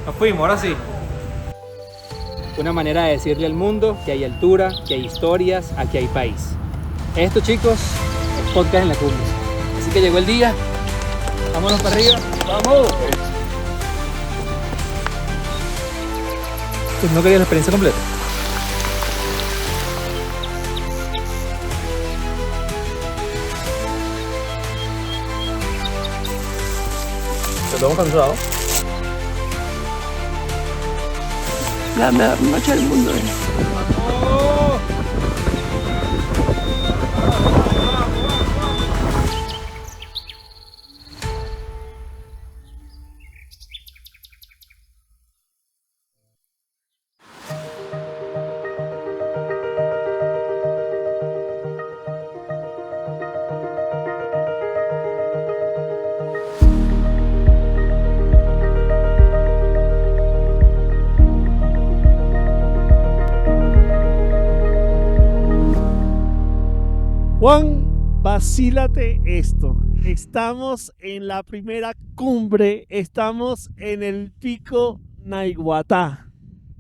Nos fuimos, ahora sí. Una manera de decirle al mundo que hay altura, que hay historias, aquí hay país. Esto, chicos, es podcast en la cumbre. Así que llegó el día. Vámonos para arriba. ¡Vamos! ¿No querías la experiencia completa? Estamos cansados. La mejor noche del mundo. Juan, vacílate esto. Estamos en la primera cumbre, estamos en el pico Naiguatá.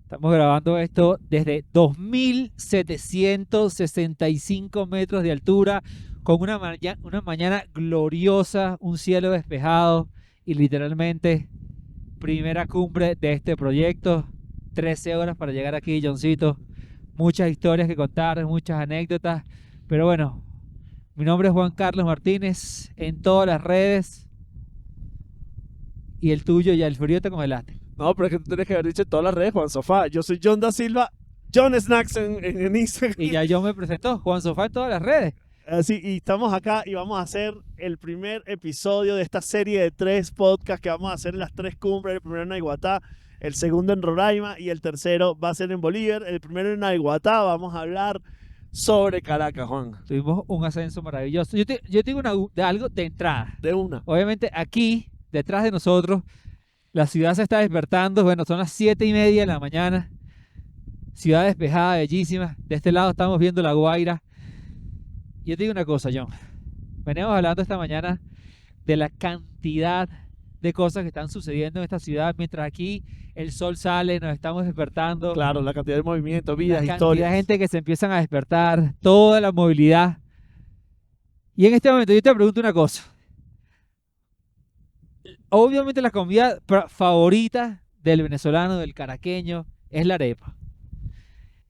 Estamos grabando esto desde 2.765 metros de altura, con una mañana gloriosa, un cielo despejado y literalmente primera cumbre de este proyecto. 13 horas para llegar aquí, Johncito. Muchas historias que contar, muchas anécdotas, pero bueno. Mi nombre es Juan Carlos Martínez en todas las redes. Y el tuyo, ya el frío te congelaste. No, pero es que tú tienes que haber dicho en todas las redes, Juan Sofá. Yo soy John da Silva, John Snacks en Instagram. Y ya yo me presento, Juan Sofá en todas las redes. Así, y estamos acá y vamos a hacer el primer episodio de esta serie de 3 podcasts que vamos a hacer en las 3 cumbres. El primero en Naiguatá, el segundo en Roraima y el tercero va a ser en Bolívar. El primero en Naiguatá vamos a hablar sobre Caracas, Juan. Tuvimos un ascenso maravilloso. Yo te digo algo de entrada. De una. Obviamente aquí, detrás de nosotros, la ciudad se está despertando. Bueno, son las 7:30 de la mañana. Ciudad despejada, bellísima. De este lado estamos viendo La Guaira. Yo te digo una cosa, John. Veníamos hablando esta mañana de la cantidad de cosas que están sucediendo en esta ciudad, mientras aquí el sol sale, nos estamos despertando. Claro, la cantidad de movimiento, vidas, la historias. cantidad de gente que se empiezan a despertar, toda la movilidad. Y en este momento yo te pregunto una cosa. Obviamente la comida favorita del venezolano, del caraqueño, es la arepa.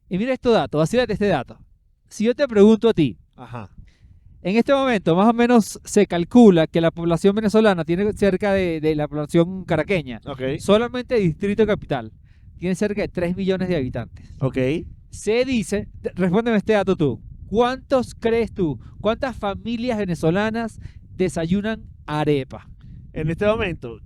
Y mira estos datos, vacílate este dato. Si yo te pregunto a ti, Ajá. en este momento más o menos se calcula que la población venezolana tiene cerca de la población caraqueña, Ok. solamente Distrito Capital, tiene cerca de 3 millones de habitantes. Ok. Se dice, respóndeme este dato tú, ¿cuántos crees tú, cuántas familias venezolanas desayunan arepa? En este momento,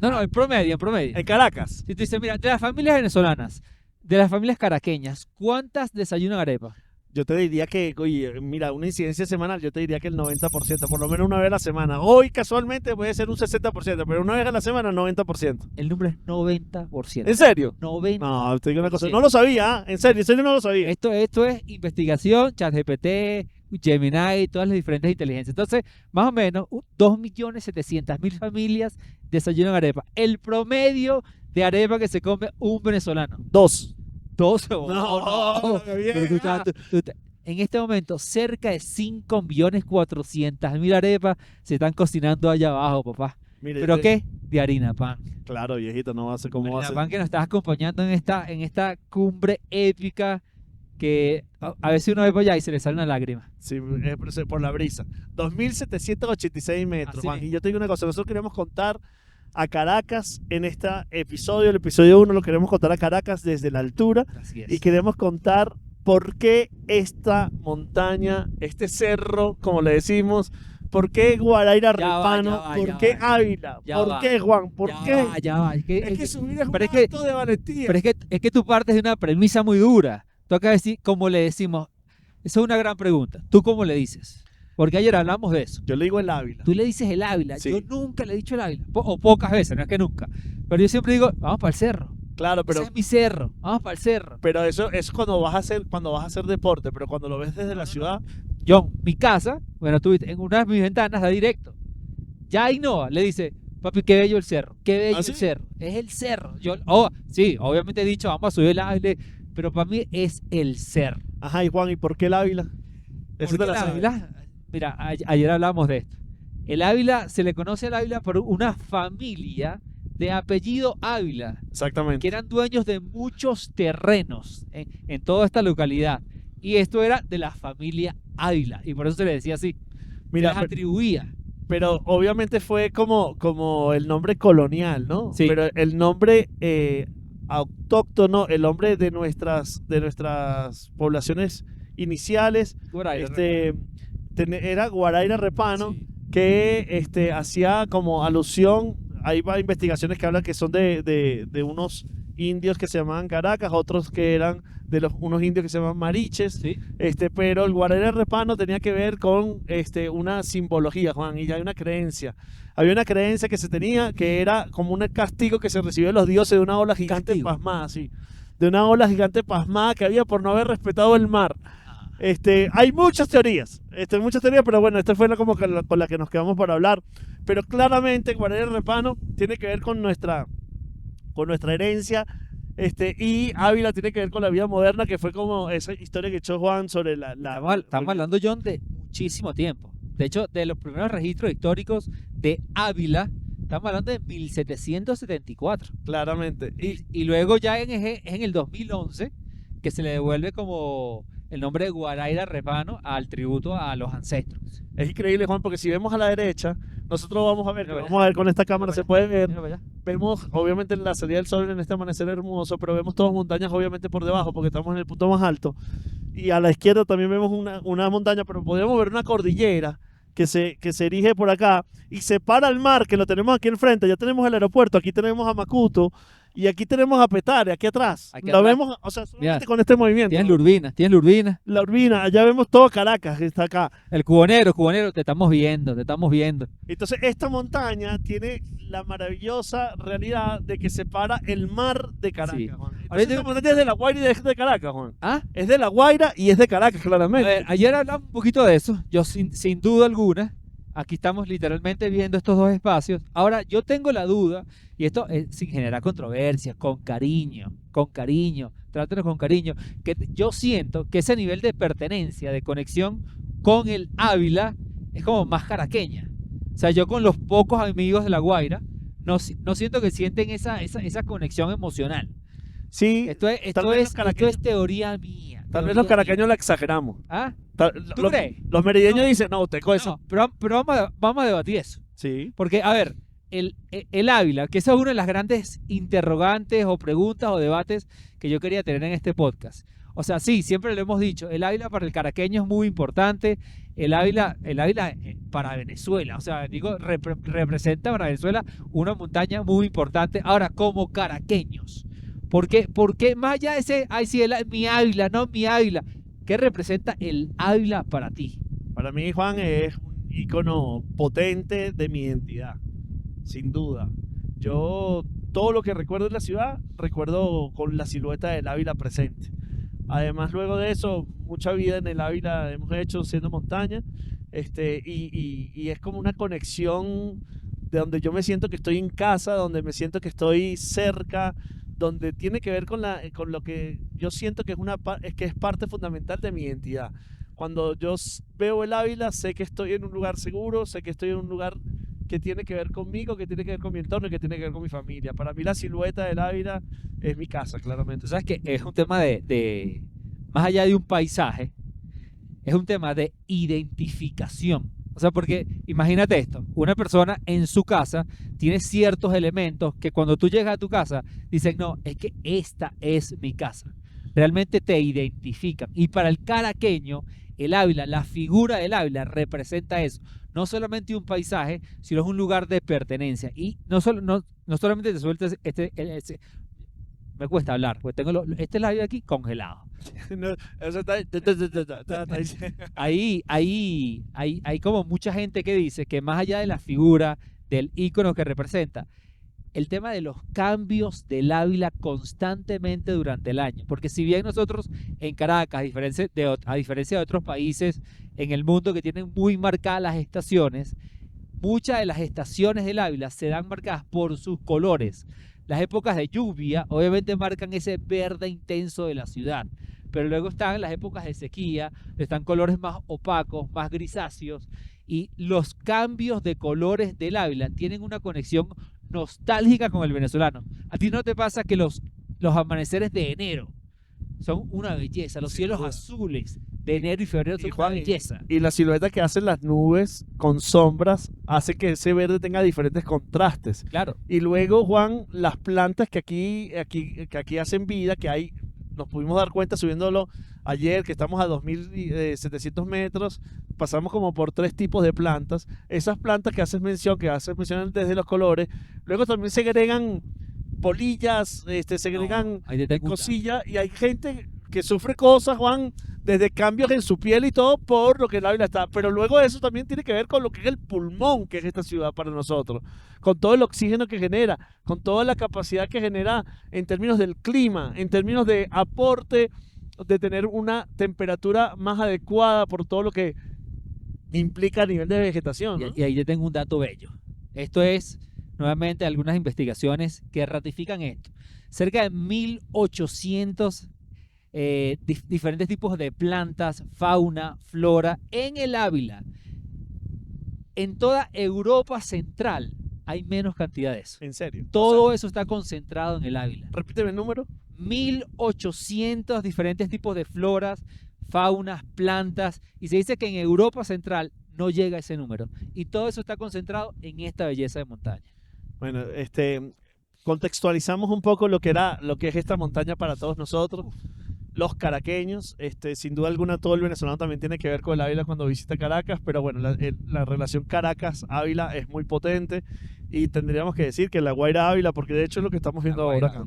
No, en promedio. En Caracas, Si tú dices, mira, de las familias venezolanas, de las familias caraqueñas, ¿cuántas desayunan arepa? yo te diría que, oye, mira, una incidencia semanal, yo te diría que el 90%, por lo menos una vez a la semana. Hoy, casualmente, puede ser un 60%, pero una vez a la semana, 90%. El número es 90%. ¿En serio? 90%. No, te digo una cosa, no lo sabía, ¿ah? En serio no lo sabía. Esto es investigación, ChatGPT, Gemini, todas las diferentes inteligencias. Entonces, más o menos, 2.700.000 familias desayunan arepa. El promedio de arepa que se come un venezolano. 2. 12. No, bien. Pero en este momento, cerca de 5.400.000 arepas se están cocinando allá abajo, papá. Mire, ¿Pero qué? De harina pan. Claro, viejito, no va a ser como va a Harina ser. pan que nos estás acompañando en esta cumbre épica que a veces uno ve por allá y se le sale una lágrima. Sí, por la brisa. 2.786 metros, Así Juan. mismo. Y yo te digo una cosa, nosotros queremos contar a Caracas en este episodio. El episodio 1 lo queremos contar a Caracas desde la altura. Así es. Y queremos contar por qué esta montaña, este cerro, como le decimos, por qué Guaraíra Ya va, Repano, ya va, por ya qué va. Ávila, Ya por va. qué Juan, por Ya qué. va, ya va. Es que subir es un pero es que- acto de valentía. Pero es que tú partes de una premisa muy dura. Tú acabas de decir, como le decimos, esa es una gran pregunta. ¿Tú cómo le dices? Porque ayer hablamos de eso. Yo le digo el Ávila. Tú le dices el Ávila. Sí. Yo nunca le he dicho el Ávila. O pocas veces, no es que nunca. Pero yo siempre digo, vamos para el cerro. Claro, pero Ese es mi cerro. Vamos para el cerro. Pero eso es cuando vas a hacer deporte, pero cuando lo ves desde la ciudad, John, mi casa, bueno, tú en una de mis ventanas da directo. Ya Ainhoa le dice, Papi, qué bello el cerro, qué bello ¿Ah, sí? el cerro. Es el cerro. Sí, obviamente he dicho, vamos a subir el Ávila, pero para mí es el cerro. Ajá, y Juan, ¿y por qué el Ávila? Eso ¿Por te qué la el sabes. Ávila? Mira, ayer hablábamos de esto. El Ávila, se le conoce al Ávila por una familia de apellido Ávila, que Exactamente. eran dueños de muchos terrenos en toda esta localidad. Y esto era de la familia Ávila, y por eso se le decía así. Mira, Se les atribuía. pero obviamente fue como el nombre colonial, ¿no? Sí. Pero el nombre autóctono, el nombre de nuestras poblaciones iniciales, Guaraira, era Guaraira Repano, sí. que hacía como alusión, hay investigaciones que hablan que son de unos indios que se llamaban Caracas, otros que eran de unos indios que se llaman Mariches, Sí. pero el Guaraira Repano tenía que ver con una simbología, Juan, y hay una creencia. Había una creencia que se tenía que era como un castigo que se recibió de los dioses de una ola gigante Castigo. pasmada, sí. De una ola gigante pasmada que había por no haber respetado el mar. Hay muchas teorías, pero bueno, esta fue como que con la que nos quedamos para hablar. Pero claramente Guaraira Repano tiene que ver con nuestra herencia, y Ávila tiene que ver con la vida moderna, que fue como esa historia que echó Juan sobre Estamos hablando, John, de muchísimo tiempo. De hecho, de los primeros registros históricos de Ávila, estamos hablando de 1774. claramente. Y luego ya es en el 2011 que se le devuelve como el nombre de Guaraira Repano al tributo a los ancestros. Es increíble, Juan, porque si vemos a la derecha, nosotros vamos a ver, Mira, vamos a ver con esta cámara, Mira, se puede ver, Mira para allá. vemos obviamente la salida del sol en este amanecer hermoso, pero vemos todas montañas obviamente por debajo, porque estamos en el punto más alto. Y a la izquierda también vemos una montaña, pero podemos ver una cordillera que se erige por acá y separa el mar, que lo tenemos aquí enfrente. Ya tenemos el aeropuerto, aquí tenemos a Macuto y aquí tenemos a Petare, aquí atrás. Aquí Lo atrás. vemos, o sea, solamente Mira, con este movimiento. Tienes la Urbina, La Urbina, allá vemos todo Caracas, que está acá. el Cubonero, te estamos viendo, te estamos viendo. Entonces, esta montaña tiene la maravillosa realidad de que separa el mar de Caracas, Sí. Juan. Entonces, Ahorita- esta montaña es de La Guaira y es de Caracas, Juan. ¿Ah? Es de La Guaira y es de Caracas, A claramente. ver, ayer hablamos un poquito de eso. Yo sin duda alguna, aquí estamos literalmente viendo estos dos espacios. Ahora, yo tengo la duda, y esto es sin generar controversias, con cariño, trátenos con cariño, que yo siento que ese nivel de pertenencia, de conexión con el Ávila, es como más caraqueña. O sea, yo con los pocos amigos de La Guaira, no siento que sienten esa conexión emocional. Sí, Esto es, tal vez los caraqueños- teoría mía. tal vez teoría los caraqueños la exageramos. mía. ¿Ah? ¿Tú Los, crees? los merideños No. dicen, no, usted con eso. No, pero vamos a debatir eso. Sí. Porque, a ver, el Ávila, que esa es una de las grandes interrogantes o preguntas o debates que yo quería tener en este podcast. O sea, sí, siempre lo hemos dicho, el Ávila para el caraqueño es muy importante, el Ávila para Venezuela, o sea, digo, representa para Venezuela una montaña muy importante. Ahora, como caraqueños, ¿por qué más allá de ese, ay, sí, mi Ávila, no mi Ávila, qué representa el Ávila para ti? Para mí, Juan, es un ícono potente de mi identidad, sin duda. Yo todo lo que recuerdo de la ciudad, recuerdo con la silueta del Ávila presente. Además, luego de eso, mucha vida en el Ávila hemos hecho siendo montaña, y es como una conexión de donde yo me siento que estoy en casa, donde me siento que estoy cerca, donde tiene que ver con lo que yo siento que que es parte fundamental de mi identidad. Cuando yo veo el Ávila, sé que estoy en un lugar seguro, sé que estoy en un lugar que tiene que ver conmigo, que tiene que ver con mi entorno y que tiene que ver con mi familia. Para mí la silueta del Ávila es mi casa, claramente. Tú sabes que es un tema de más allá de un paisaje, es un tema de identificación. O sea, porque imagínate esto, una persona en su casa tiene ciertos elementos que cuando tú llegas a tu casa dicen, no, es que esta es mi casa. Realmente te identifican. Y para el caraqueño, el Ávila, la figura del Ávila representa eso. No solamente un paisaje, sino es un lugar de pertenencia. Y no solamente te sueltas me cuesta hablar, porque tengo este labio aquí congelado. No, eso está Hay como mucha gente que dice que más allá de la figura, del ícono que representa, el tema de los cambios del Ávila constantemente durante el año. Porque si bien nosotros en Caracas, a diferencia de otros países en el mundo que tienen muy marcadas las estaciones, muchas de las estaciones del Ávila se dan marcadas por sus colores. Las épocas de lluvia obviamente marcan ese verde intenso de la ciudad, pero luego están las épocas de sequía, están colores más opacos, más grisáceos, y los cambios de colores del Ávila tienen una conexión nostálgica con el venezolano. ¿A ti no te pasa que los amaneceres de enero son una belleza? Los cielos azules de enero y febrero son una belleza. Y la silueta que hacen las nubes con sombras hace que ese verde tenga diferentes contrastes. Claro. Y luego, Juan, las plantas que aquí hacen vida, que hay, nos pudimos dar cuenta subiéndolo ayer, que estamos a 2.700 metros, pasamos como por 3 tipos de plantas. Esas plantas que haces mención desde los colores, luego también se agregan polillas, se agregan cosillas, y hay gente que sufre cosas, Juan, desde cambios en su piel y todo por lo que el Ávila está, pero luego eso también tiene que ver con lo que es el pulmón que es esta ciudad para nosotros, con todo el oxígeno que genera, con toda la capacidad que genera en términos del clima, en términos de aporte, de tener una temperatura más adecuada por todo lo que implica a nivel de vegetación, ¿no? Y ahí te tengo un dato bello. Esto es, nuevamente, algunas investigaciones que ratifican esto. Cerca de 1.800 diferentes tipos de plantas, fauna, flora en el Ávila. En toda Europa Central hay menos cantidad de eso. ¿En serio? Todo eso está concentrado en el Ávila. Repíteme el número. 1.800 diferentes tipos de floras, faunas, plantas, y se dice que en Europa Central no llega a ese número. Y todo eso está concentrado en esta belleza de montaña. Bueno, contextualizamos un poco lo que es esta montaña para todos nosotros, los caraqueños. Sin duda alguna todo el venezolano también tiene que ver con el Ávila cuando visita Caracas, pero bueno, la relación Caracas-Ávila es muy potente, y tendríamos que decir que la Guaira Ávila, porque de hecho es lo que estamos viendo ahora acá.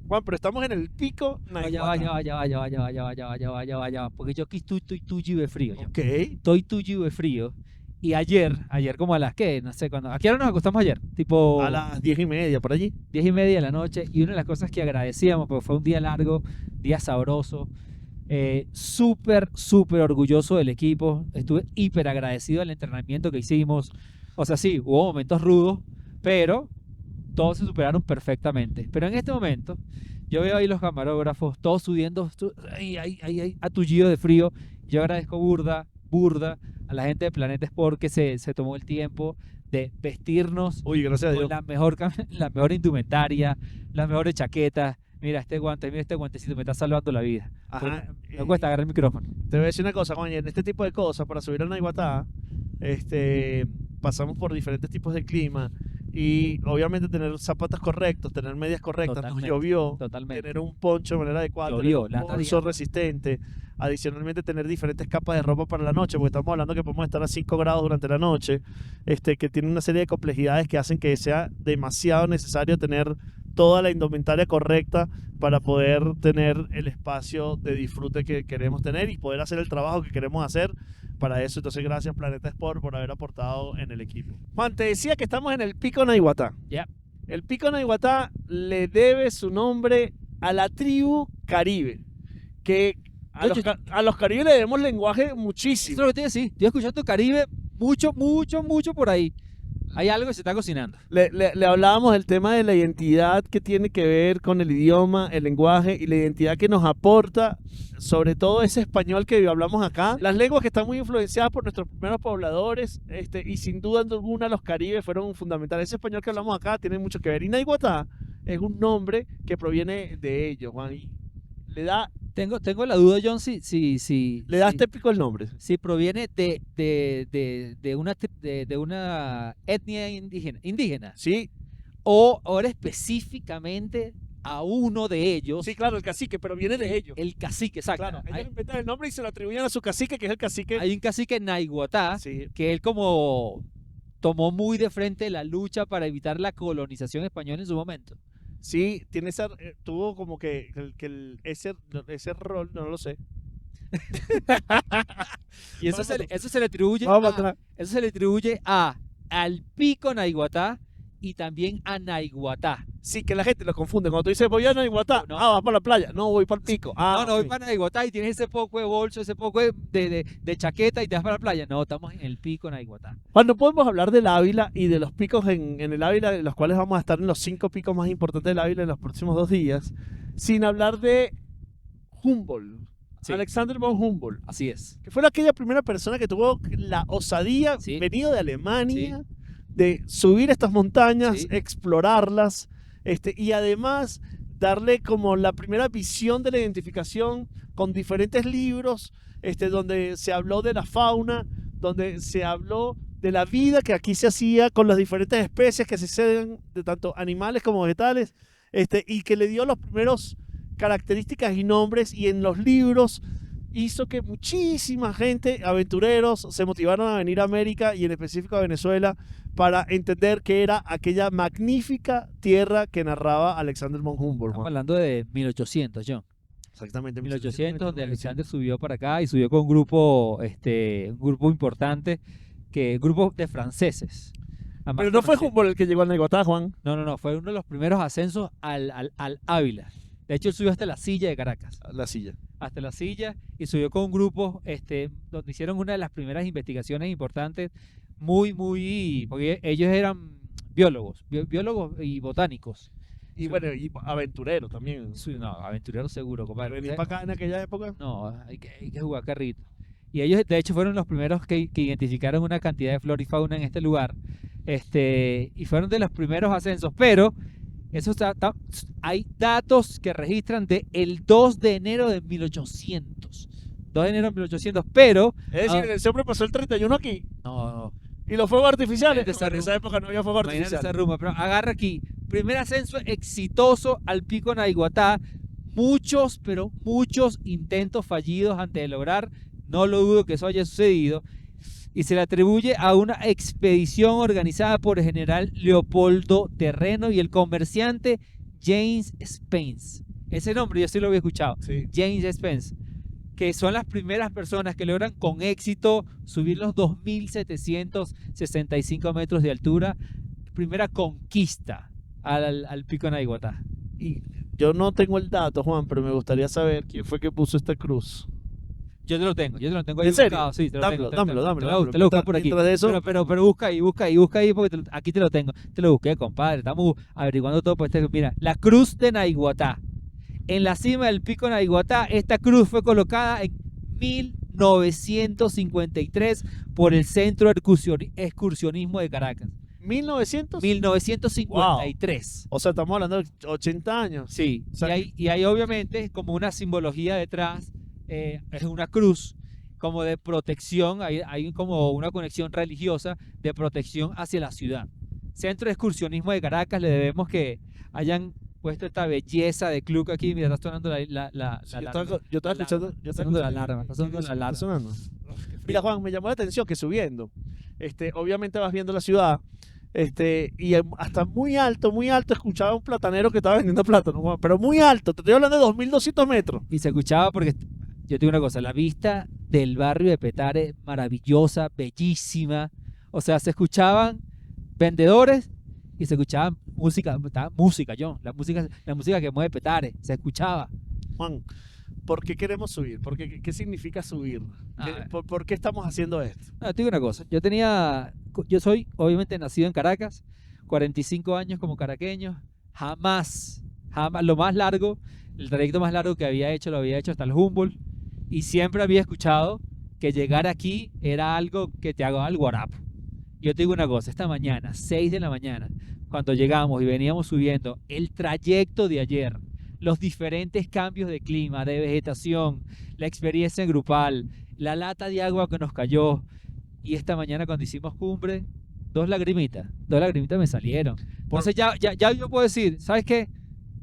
Juan, pero estamos en el pico Naiguatá. Ya va, porque yo aquí estoy tuyo de frío. Ok. Estoy tuyo de frío. Y ayer como a las ¿qué? No sé cuándo. ¿A qué hora nos acostamos ayer? Tipo a las 10:30, por allí. 10:30 de la noche. Y una de las cosas que agradecíamos, porque fue un día largo, día sabroso, súper orgulloso del equipo. Estuve hiper agradecido del entrenamiento que hicimos. O sea, sí, hubo momentos rudos, pero todos se superaron perfectamente. Pero en este momento, yo veo ahí los camarógrafos, todos subiendo, atullido de frío. Yo agradezco burda a la gente de Planeta Sport que se tomó el tiempo de vestirnos Gracias a Dios. con la mejor indumentaria, las mejores chaquetas. Mira este guantecito, me está salvando la vida. Ajá. Me cuesta agarrar el micrófono. Te voy a decir una cosa, Juan, en este tipo de cosas, para subir a Naiguatá, pasamos por diferentes tipos de clima, y obviamente tener zapatos correctos, tener medias correctas. Totalmente, nos llovió, totalmente. tener un poncho de manera adecuada, Llovió, tener un bolso resistente, adicionalmente tener diferentes capas de ropa para la noche, porque estamos hablando que podemos estar a 5 grados durante la noche, que tiene una serie de complejidades que hacen que sea demasiado necesario tener toda la indumentaria correcta para poder tener el espacio de disfrute que queremos tener y poder hacer el trabajo que queremos hacer para eso. Entonces, gracias Planeta Sport por haber aportado en el equipo. Juan, te decía que estamos en el Pico Naiguatá. Ya. El Pico Naiguatá le debe su nombre a la tribu Caribe, que a los caribes le debemos lenguaje muchísimo. Eso es lo que te decía. Estoy escuchando Caribe mucho por ahí. Hay algo que se está cocinando. Le hablábamos del tema de la identidad que tiene que ver con el idioma, el lenguaje y la identidad que nos aporta, sobre todo ese español que hablamos acá. Las lenguas que están muy influenciadas por nuestros primeros pobladores, y sin duda alguna los caribes fueron fundamentales. Ese español que hablamos acá tiene mucho que ver. Y Naiguatá es un nombre que proviene de ellos, Juan. Y le da... Tengo la duda, John, si le das típico el nombre. Si proviene de una etnia indígena. Sí. O ahora específicamente a uno de ellos. Sí, claro, el cacique, pero viene de ellos. El cacique, exacto. Claro, ellos inventan el nombre y se lo atribuyen a su cacique, que es el cacique. Hay un cacique Naiguatá, sí, que él como tomó muy de frente la lucha para evitar la colonización española en su momento. Sí, tuvo como que ese rol, no lo sé. Y eso se le atribuye al Pico Naiguatá y también a Naiguatá. Sí, que la gente lo confunde. Cuando tú dices voy a Naiguatá, No. vas para la playa. No, voy para el pico. No, voy ok. para Naiguatá y tienes ese poco de bolso, ese poco de chaqueta y te vas para la playa. No, estamos en el pico Naiguatá. Juan, no podemos hablar del Ávila y de los picos en el Ávila, de los cuales vamos a estar en los 5 picos más importantes del Ávila en los próximos 2 días, sin hablar de Humboldt. Sí. Alexander von Humboldt, Así es. que fue aquella primera persona que tuvo la osadía, Sí. venido de Alemania, de subir estas montañas, Sí. explorarlas, y además darle como la primera visión de la identificación con diferentes libros, donde se habló de la fauna, donde se habló de la vida que aquí se hacía con las diferentes especies que se ceden, de tanto animales como vegetales, y que le dio los primeros características y nombres, y en los libros hizo que muchísima gente, aventureros, se motivaron a venir a América y en específico a Venezuela para entender qué era aquella magnífica tierra que narraba Alexander von Humboldt. Estamos Juan. hablando de 1800, John. Exactamente. 1800, donde Alexander subió para acá y subió con un grupo importante, un grupo de franceses. Además, Pero no fue conocido. Humboldt el que llegó al Naiguatá, Juan. No, fue uno de los primeros ascensos al Ávila. De hecho, él subió hasta la silla de Caracas. La silla. Hasta la silla y subió con un grupo donde hicieron una de las primeras investigaciones importantes, porque ellos eran biólogos y botánicos. Y bueno, y aventurero también. No, aventureros seguro, compadre. ¿Venir para acá en aquella época? No, hay que jugar carrito. Y ellos, de hecho, fueron los primeros que identificaron una cantidad de flora y fauna en este lugar. Y fueron de los primeros ascensos, pero hay datos que registran el 2 de enero de 1800. 2 de enero de 1800, pero... Es decir, ese hombre pasó el 31 aquí. No. ¿Y los fuegos artificiales? Imagínate esa Bueno, en esa época no había fuegos Imagínate esa artificiales. rumba, pero agarra aquí. Primer ascenso exitoso al pico Naiguatá. Muchos intentos fallidos antes de lograr. No lo dudo que eso haya sucedido. Y se le atribuye a una expedición organizada por el general Leopoldo Terreno y el comerciante James Spence. Ese nombre yo sí lo había escuchado. Sí. James Spence, que son las primeras personas que logran con éxito subir los 2.765 metros de altura. Primera conquista al pico Naiguatá. Y yo no tengo el dato, Juan, pero me gustaría saber quién fue que puso esta cruz. Yo te lo tengo ahí ¿En serio? buscado, sí, te lo Dámelo, tengo. dámelo. Te lo busco por aquí. Mientras de eso, Pero busca ahí porque aquí te lo tengo. Te lo busqué, compadre. Estamos averiguando todo por mira, la cruz de Naiguatá. En la cima del pico Naiguatá, esta cruz fue colocada en 1953 por el Centro de Excursionismo de Caracas. 1900. 1953. O sea, estamos hablando de 80 años. Sí, O sea, y hay obviamente como una simbología detrás, es una cruz como de protección, hay como una conexión religiosa de protección hacia la ciudad. Centro de Excursionismo de Caracas, le debemos que hayan puesto esta belleza de club aquí. Mira, está sonando Sí, la yo estaba escuchando. Está sonando la alarma. Está sonando la alarma. sonando. Mira, Juan, me llamó la atención que subiendo, obviamente vas viendo la ciudad, y hasta muy alto, escuchaba un platanero que estaba vendiendo plátano, Juan, pero muy alto, te estoy hablando de 2.200 metros. Y se escuchaba porque yo te digo una cosa, la vista del barrio de Petare, maravillosa, bellísima. O sea, se escuchaban vendedores y se escuchaba música, John, la música que mueve Petare, se escuchaba. Juan, ¿por qué queremos subir? ¿Qué significa subir? Ah. ¿Por qué estamos haciendo esto? No, te digo una cosa, yo soy obviamente nacido en Caracas, 45 años como caraqueño, jamás, el trayecto más largo que había hecho, lo había hecho hasta el Humboldt, y siempre había escuchado que llegar aquí era algo que te haga al guarapo. Yo te digo una cosa, esta mañana, 6 de la mañana, cuando llegamos y veníamos subiendo, el trayecto de ayer, los diferentes cambios de clima, de vegetación, la experiencia grupal, la lata de agua que nos cayó, y esta mañana cuando hicimos cumbre, dos lagrimitas me salieron. Entonces ya yo puedo decir, ¿sabes qué?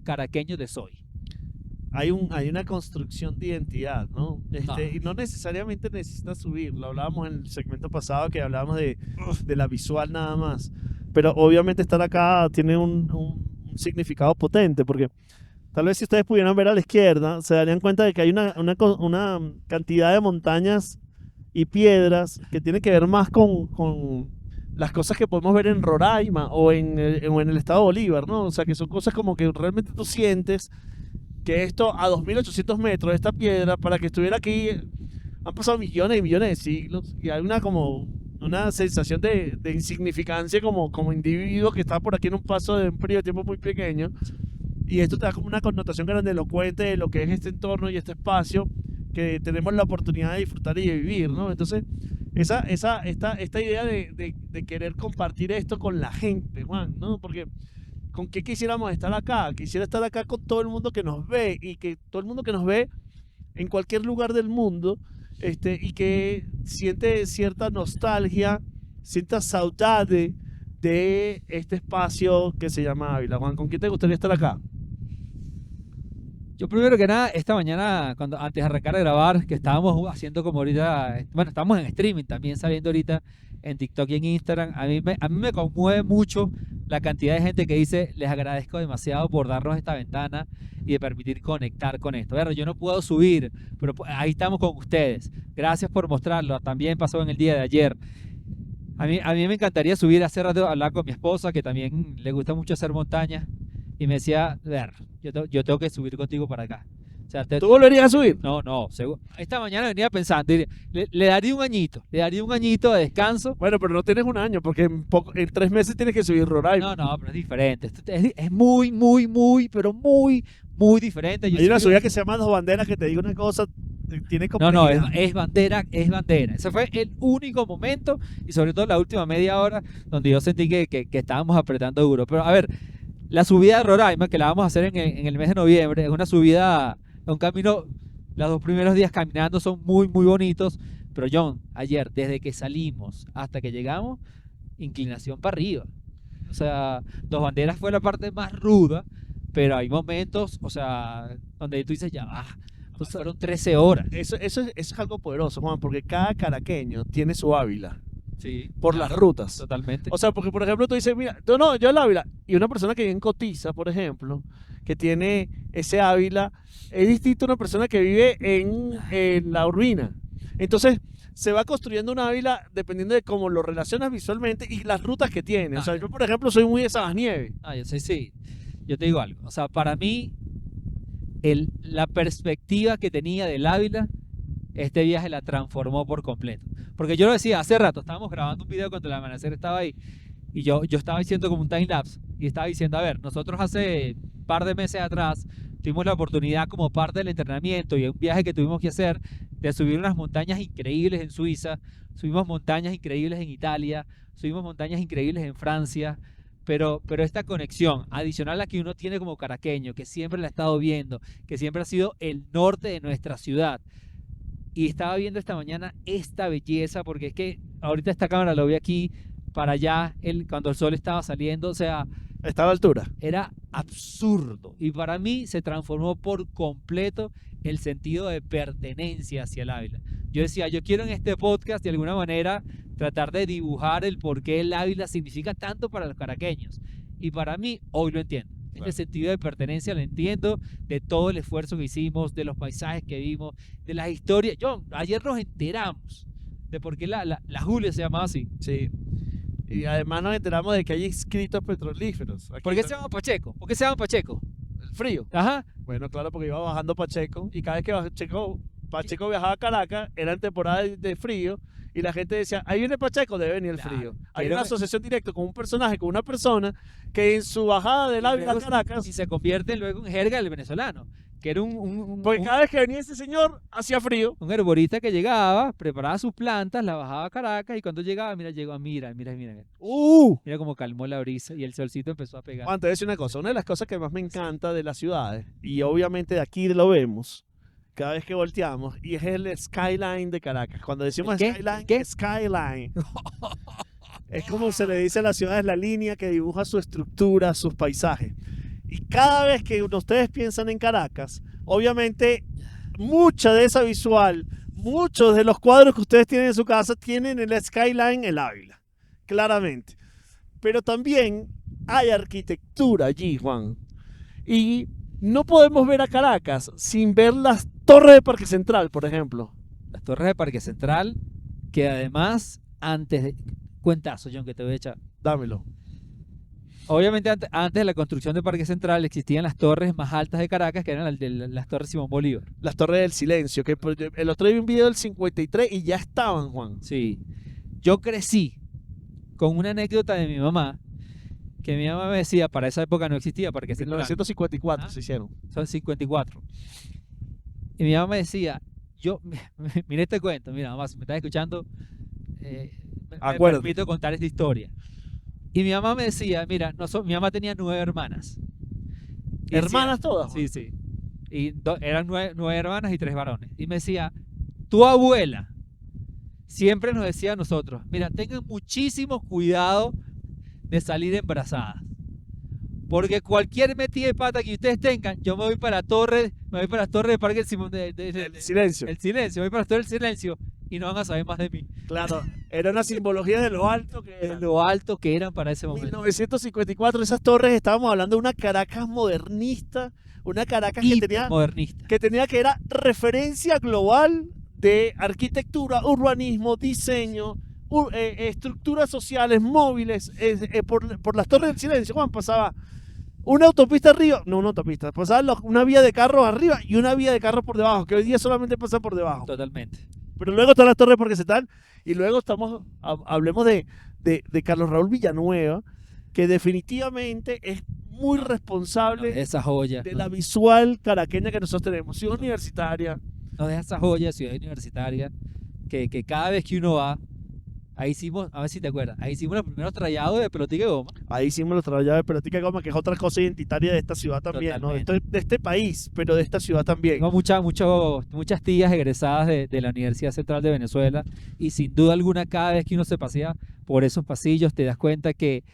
Caraqueño te soy. Hay una construcción de identidad, ¿no? No. Y no necesariamente necesitas subir. Lo hablábamos en el segmento pasado, que hablábamos de la visual nada más. Pero obviamente estar acá tiene un significado potente, porque tal vez si ustedes pudieran ver a la izquierda, se darían cuenta de que hay una cantidad de montañas y piedras que tiene que ver más con las cosas que podemos ver en Roraima o en el estado Bolívar, ¿no? O sea, que son cosas como que realmente tú sientes que esto a 2800 metros, esta piedra, para que estuviera aquí, han pasado millones y millones de siglos y hay una sensación de insignificancia como individuo que está por aquí en un paso de un periodo de tiempo muy pequeño, y esto te da como una connotación grandilocuente de lo que es este entorno y este espacio que tenemos la oportunidad de disfrutar y de vivir, ¿no? Entonces, esta idea de querer compartir esto con la gente, Juan, ¿no? Porque ¿con qué quisiéramos estar acá? Quisiera estar acá con todo el mundo que nos ve, y que todo el mundo que nos ve en cualquier lugar del mundo, y que siente cierta nostalgia, cierta saudade de este espacio que se llama Ávila. Juan, ¿con quién te gustaría estar acá? Yo primero que nada, esta mañana, antes de arrancar a grabar, que estábamos haciendo como ahorita, bueno, estamos en streaming también saliendo ahorita en TikTok y en Instagram, a mí me conmueve mucho la cantidad de gente que dice, les agradezco demasiado por darnos esta ventana y de permitir conectar con esto. Yo no puedo subir, pero ahí estamos con ustedes. Gracias por mostrarlo. También pasó en el día de ayer. A mí me encantaría subir, hace rato hablar con mi esposa, que también le gusta mucho hacer montaña, y me decía, yo tengo que subir contigo para acá. O sea, ¿Tú volverías a subir? No, esta mañana venía pensando, le daría un añito de descanso. Bueno, pero no tienes un año, porque en 3 meses tienes que subir Roraima. No, pero es diferente. Es muy, muy, muy, pero muy, muy diferente. Hay una subida que se llama Dos Banderas, que te digo una cosa, tiene complejidad. No, es bandera. Ese fue el único momento, y sobre todo la última media hora, donde yo sentí que estábamos apretando duro. Pero a ver, la subida de Roraima, que la vamos a hacer en el mes de noviembre, es una subida, un camino, los 2 primeros días caminando son muy, muy bonitos, pero John, ayer, desde que salimos hasta que llegamos, inclinación para arriba. O sea, Dos Banderas fue la parte más ruda, pero hay momentos, o sea, donde tú dices, ya va, fueron 13 horas. Eso es algo poderoso, Juan, porque cada caraqueño tiene su Ávila. Sí, Por las rutas. Totalmente. O sea, porque por ejemplo tú dices, mira, yo el Ávila, y una persona que vive en Cotiza, por ejemplo, que tiene ese Ávila, es distinto a una persona que vive en La Urbina. Entonces, se va construyendo un Ávila dependiendo de cómo lo relacionas visualmente y las rutas que tiene. O sea, yo por ejemplo soy muy de Sabasnieve. Yo sé, sí. Yo te digo algo. O sea, para mí, la perspectiva que tenía del Ávila, este viaje la transformó por completo. Porque yo lo decía hace rato, estábamos grabando un video cuando el amanecer estaba ahí, y yo estaba diciendo como un time lapse, y estaba diciendo, a ver, nosotros hace un par de meses atrás tuvimos la oportunidad, como parte del entrenamiento y un viaje que tuvimos que hacer, de subir unas montañas increíbles en Suiza, subimos montañas increíbles en Italia, subimos montañas increíbles en Francia. Pero esta conexión adicional a la que uno tiene como caraqueño, que siempre la ha estado viendo, que siempre ha sido el norte de nuestra ciudad, y estaba viendo esta mañana esta belleza, porque es que ahorita esta cámara lo vi aquí para allá, cuando el sol estaba saliendo, o sea, Está a la altura. era absurdo. Y para mí se transformó por completo el sentido de pertenencia hacia el Ávila. Yo decía, yo quiero en este podcast de alguna manera tratar de dibujar el por qué el Ávila significa tanto para los caraqueños. Y para mí, hoy lo entiendo. Claro. El sentido de pertenencia lo entiendo, de todo el esfuerzo que hicimos, de los paisajes que vimos, de las historias. John, ayer nos enteramos de por qué la Julia se llamaba así. Sí. Y además nos enteramos de que hay inscritos petrolíferos. ¿Por qué se llama Pacheco? ¿Por qué se llama Pacheco? El frío. Ajá. Bueno, claro, porque iba bajando Pacheco, y cada vez que Pacheco viajaba a Caracas, era en temporada de frío, y la gente decía, ahí viene Pacheco, debe venir el Claro. frío. Hay Pero- una asociación directa con un personaje, con una persona, que en su bajada del Ávila a Luego Caracas, y se convierte luego en jerga del venezolano, que era porque cada vez que venía ese señor, hacía frío. un herborista que llegaba, preparaba sus plantas, la bajaba a Caracas, y cuando llegaba, mira cómo calmó la brisa y el solcito empezó a pegar. Juan, te voy a decir una cosa, una de las cosas que más me encanta de las ciudades, y obviamente de aquí lo vemos, cada vez que volteamos, y es el skyline de Caracas. Cuando decimos ¿El qué? skyline, ¿El qué? skyline. Es como se le dice a las ciudades, la línea que dibuja su estructura, sus paisajes. Y cada vez que ustedes piensan en Caracas, obviamente mucha de esa visual, muchos de los cuadros que ustedes tienen en su casa tienen el skyline, el Ávila, claramente. Pero también hay arquitectura allí, Juan. Y no podemos ver a Caracas sin ver las torres de Parque Central, por ejemplo. Las torres de Parque Central, que además, cuentazo, John, que te voy a echar. Dámelo. Obviamente antes de la construcción del Parque Central existían las torres más altas de Caracas, que eran las torres Simón Bolívar. Las Torres del Silencio, que el otro día vi un video del 53 y ya estaban, Juan. Sí. Yo crecí con una anécdota de mi mamá, que mi mamá me decía, para esa época no existía Parque En Central, 1954 Ah. se hicieron. son 54. Y mi mamá me decía, mira este cuento, mira mamá, si me estás escuchando, me Acuérdate. permito contar esta historia. Y mi mamá me decía, mira, mi mamá tenía 9 hermanas. Y decía- ¿Hermanas todas? Sí, sí. Y eran 9 hermanas y 3 varones. Y me decía, tu abuela siempre nos decía a nosotros, mira, tengan muchísimo cuidado de salir embarazadas. Porque cualquier metida de pata que ustedes tengan, yo me voy para la torre de Parque Simón El Silencio. el Silencio, me voy para la torre del Silencio y no van a saber más de mí. Claro, era una simbología de lo alto que De era. lo alto que eran para ese momento. 1954, esas torres, estábamos hablando de una Caracas modernista, una Caracas que tenía Modernista. que era referencia global de arquitectura, urbanismo, diseño, estructuras sociales, móviles. Por las Torres del Silencio, Juan, pasaba una autopista arriba, no una autopista, pasaba una vía de carros arriba y una vía de carros por debajo, que hoy día solamente pasa por debajo. Totalmente. Pero luego están las torres porque se están, y luego hablemos de Carlos Raúl Villanueva, que definitivamente es muy responsable Esa joya. de la visual caraqueña que nosotros tenemos. Ciudad universitaria, No deja esa joya, ciudad universitaria, que cada vez que uno va, ahí hicimos, a ver si te acuerdas, ahí hicimos los primeros trayados de pelotica de goma. ahí hicimos los trabajos de pelotica de goma, que es otra cosa identitaria de esta ciudad también, ¿no? De este país, pero de esta ciudad también. Tengo muchas tías egresadas de la Universidad Central de Venezuela y sin duda alguna cada vez que uno se pasea por esos pasillos te das cuenta que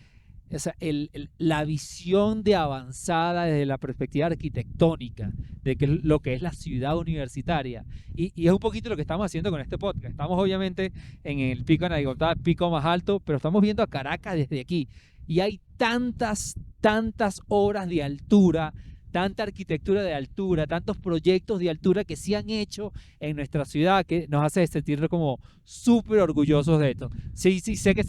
la visión de avanzada desde la perspectiva arquitectónica de lo que es la ciudad universitaria y es un poquito lo que estamos haciendo con este podcast. Estamos obviamente en el pico de Naigotá, pico más alto, pero estamos viendo a Caracas desde aquí y hay tantas horas de altura, tanta arquitectura de altura, tantos proyectos de altura que se han hecho en nuestra ciudad que nos hace sentirnos como súper orgullosos de esto. Sí, sé que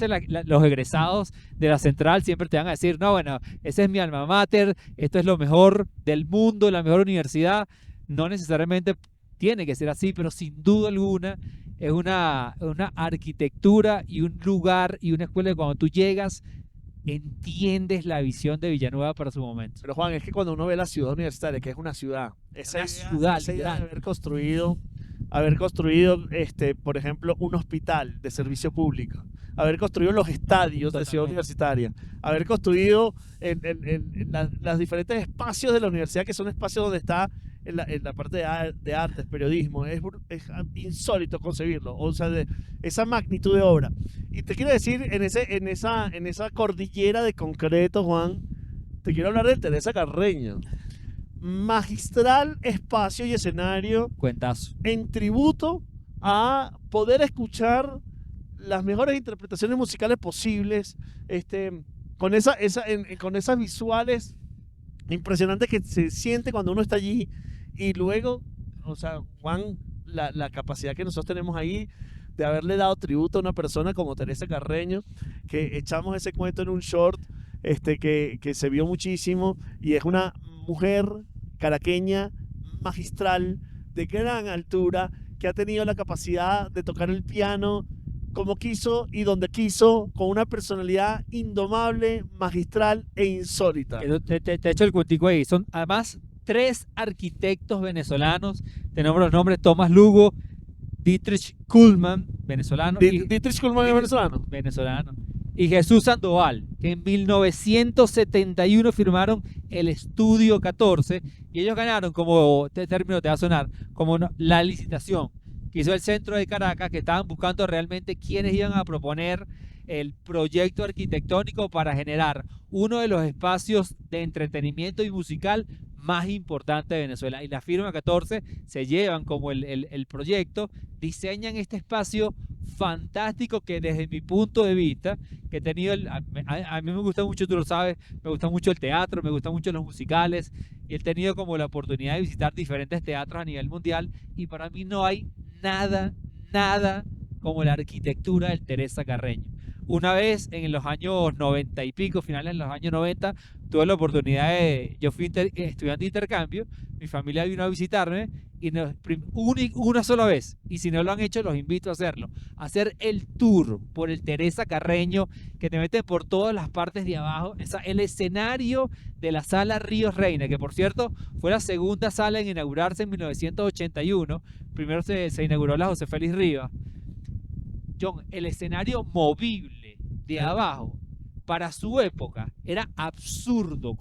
los egresados de la central siempre te van a decir, no, bueno, ese es mi alma mater, esto es lo mejor del mundo, la mejor universidad. No necesariamente tiene que ser así, pero sin duda alguna es una arquitectura y un lugar y una escuela que cuando tú llegas entiendes la visión de Villanueva para su momento. Pero Juan, es que cuando uno ve la ciudad universitaria, que es una ciudad, esa ciudad, idea de literal. haber construido, por ejemplo, un hospital de servicio público, haber construido los estadios de ciudad Totalmente. universitaria, haber construido los diferentes espacios de la universidad, que son espacios donde está en la parte de artes, periodismo. Es insólito concebirlo, o sea, esa magnitud de obra. Y te quiero decir, en esa cordillera de concreto, Juan, te quiero hablar del Teresa Carreño. Magistral espacio y escenario Cuentazo. en tributo a poder escuchar las mejores interpretaciones musicales posibles, con esas visuales impresionantes que se siente cuando uno está allí. Y luego, o sea, Juan, la capacidad que nosotros tenemos ahí de haberle dado tributo a una persona como Teresa Carreño, que echamos ese cuento en un short que se vio muchísimo, y es una mujer caraqueña magistral, de gran altura, que ha tenido la capacidad de tocar el piano como quiso y donde quiso, con una personalidad indomable, magistral e insólita. Te echo el cuentico ahí. Son además 3 arquitectos venezolanos. Tenemos los nombres: Tomás Lugo, Dietrich Kuhlmann, venezolano. Dietrich Kuhlmann es venezolano. Venezolano. Y Jesús Sandoval, que en 1971 firmaron el Estudio 14 y ellos ganaron, como término te va a sonar, como la licitación que hizo el centro de Caracas, que estaban buscando realmente quiénes iban a proponer el proyecto arquitectónico para generar uno de los espacios de entretenimiento y musical más importantes de Venezuela. Y la firma 14 se llevan como el proyecto, diseñan este espacio fantástico que desde mi punto de vista, que he tenido, a mí me gusta mucho, tú lo sabes, me gusta mucho el teatro, me gustan mucho los musicales, y he tenido como la oportunidad de visitar diferentes teatros a nivel mundial, y para mí no hay nada como la arquitectura del Teresa Carreño. Una vez en los años 90 y pico, finales de los años 90, tuve la oportunidad yo fui estudiante de intercambio, mi familia vino a visitarme y una sola vez, y si no lo han hecho los invito a hacerlo, hacer el tour por el Teresa Carreño, que te meten por todas las partes de abajo, el escenario de la sala Ríos Reina, que por cierto fue la segunda sala en inaugurarse en 1981, primero se inauguró la José Félix Rivas. John, el escenario movible de abajo para su época era absurdo.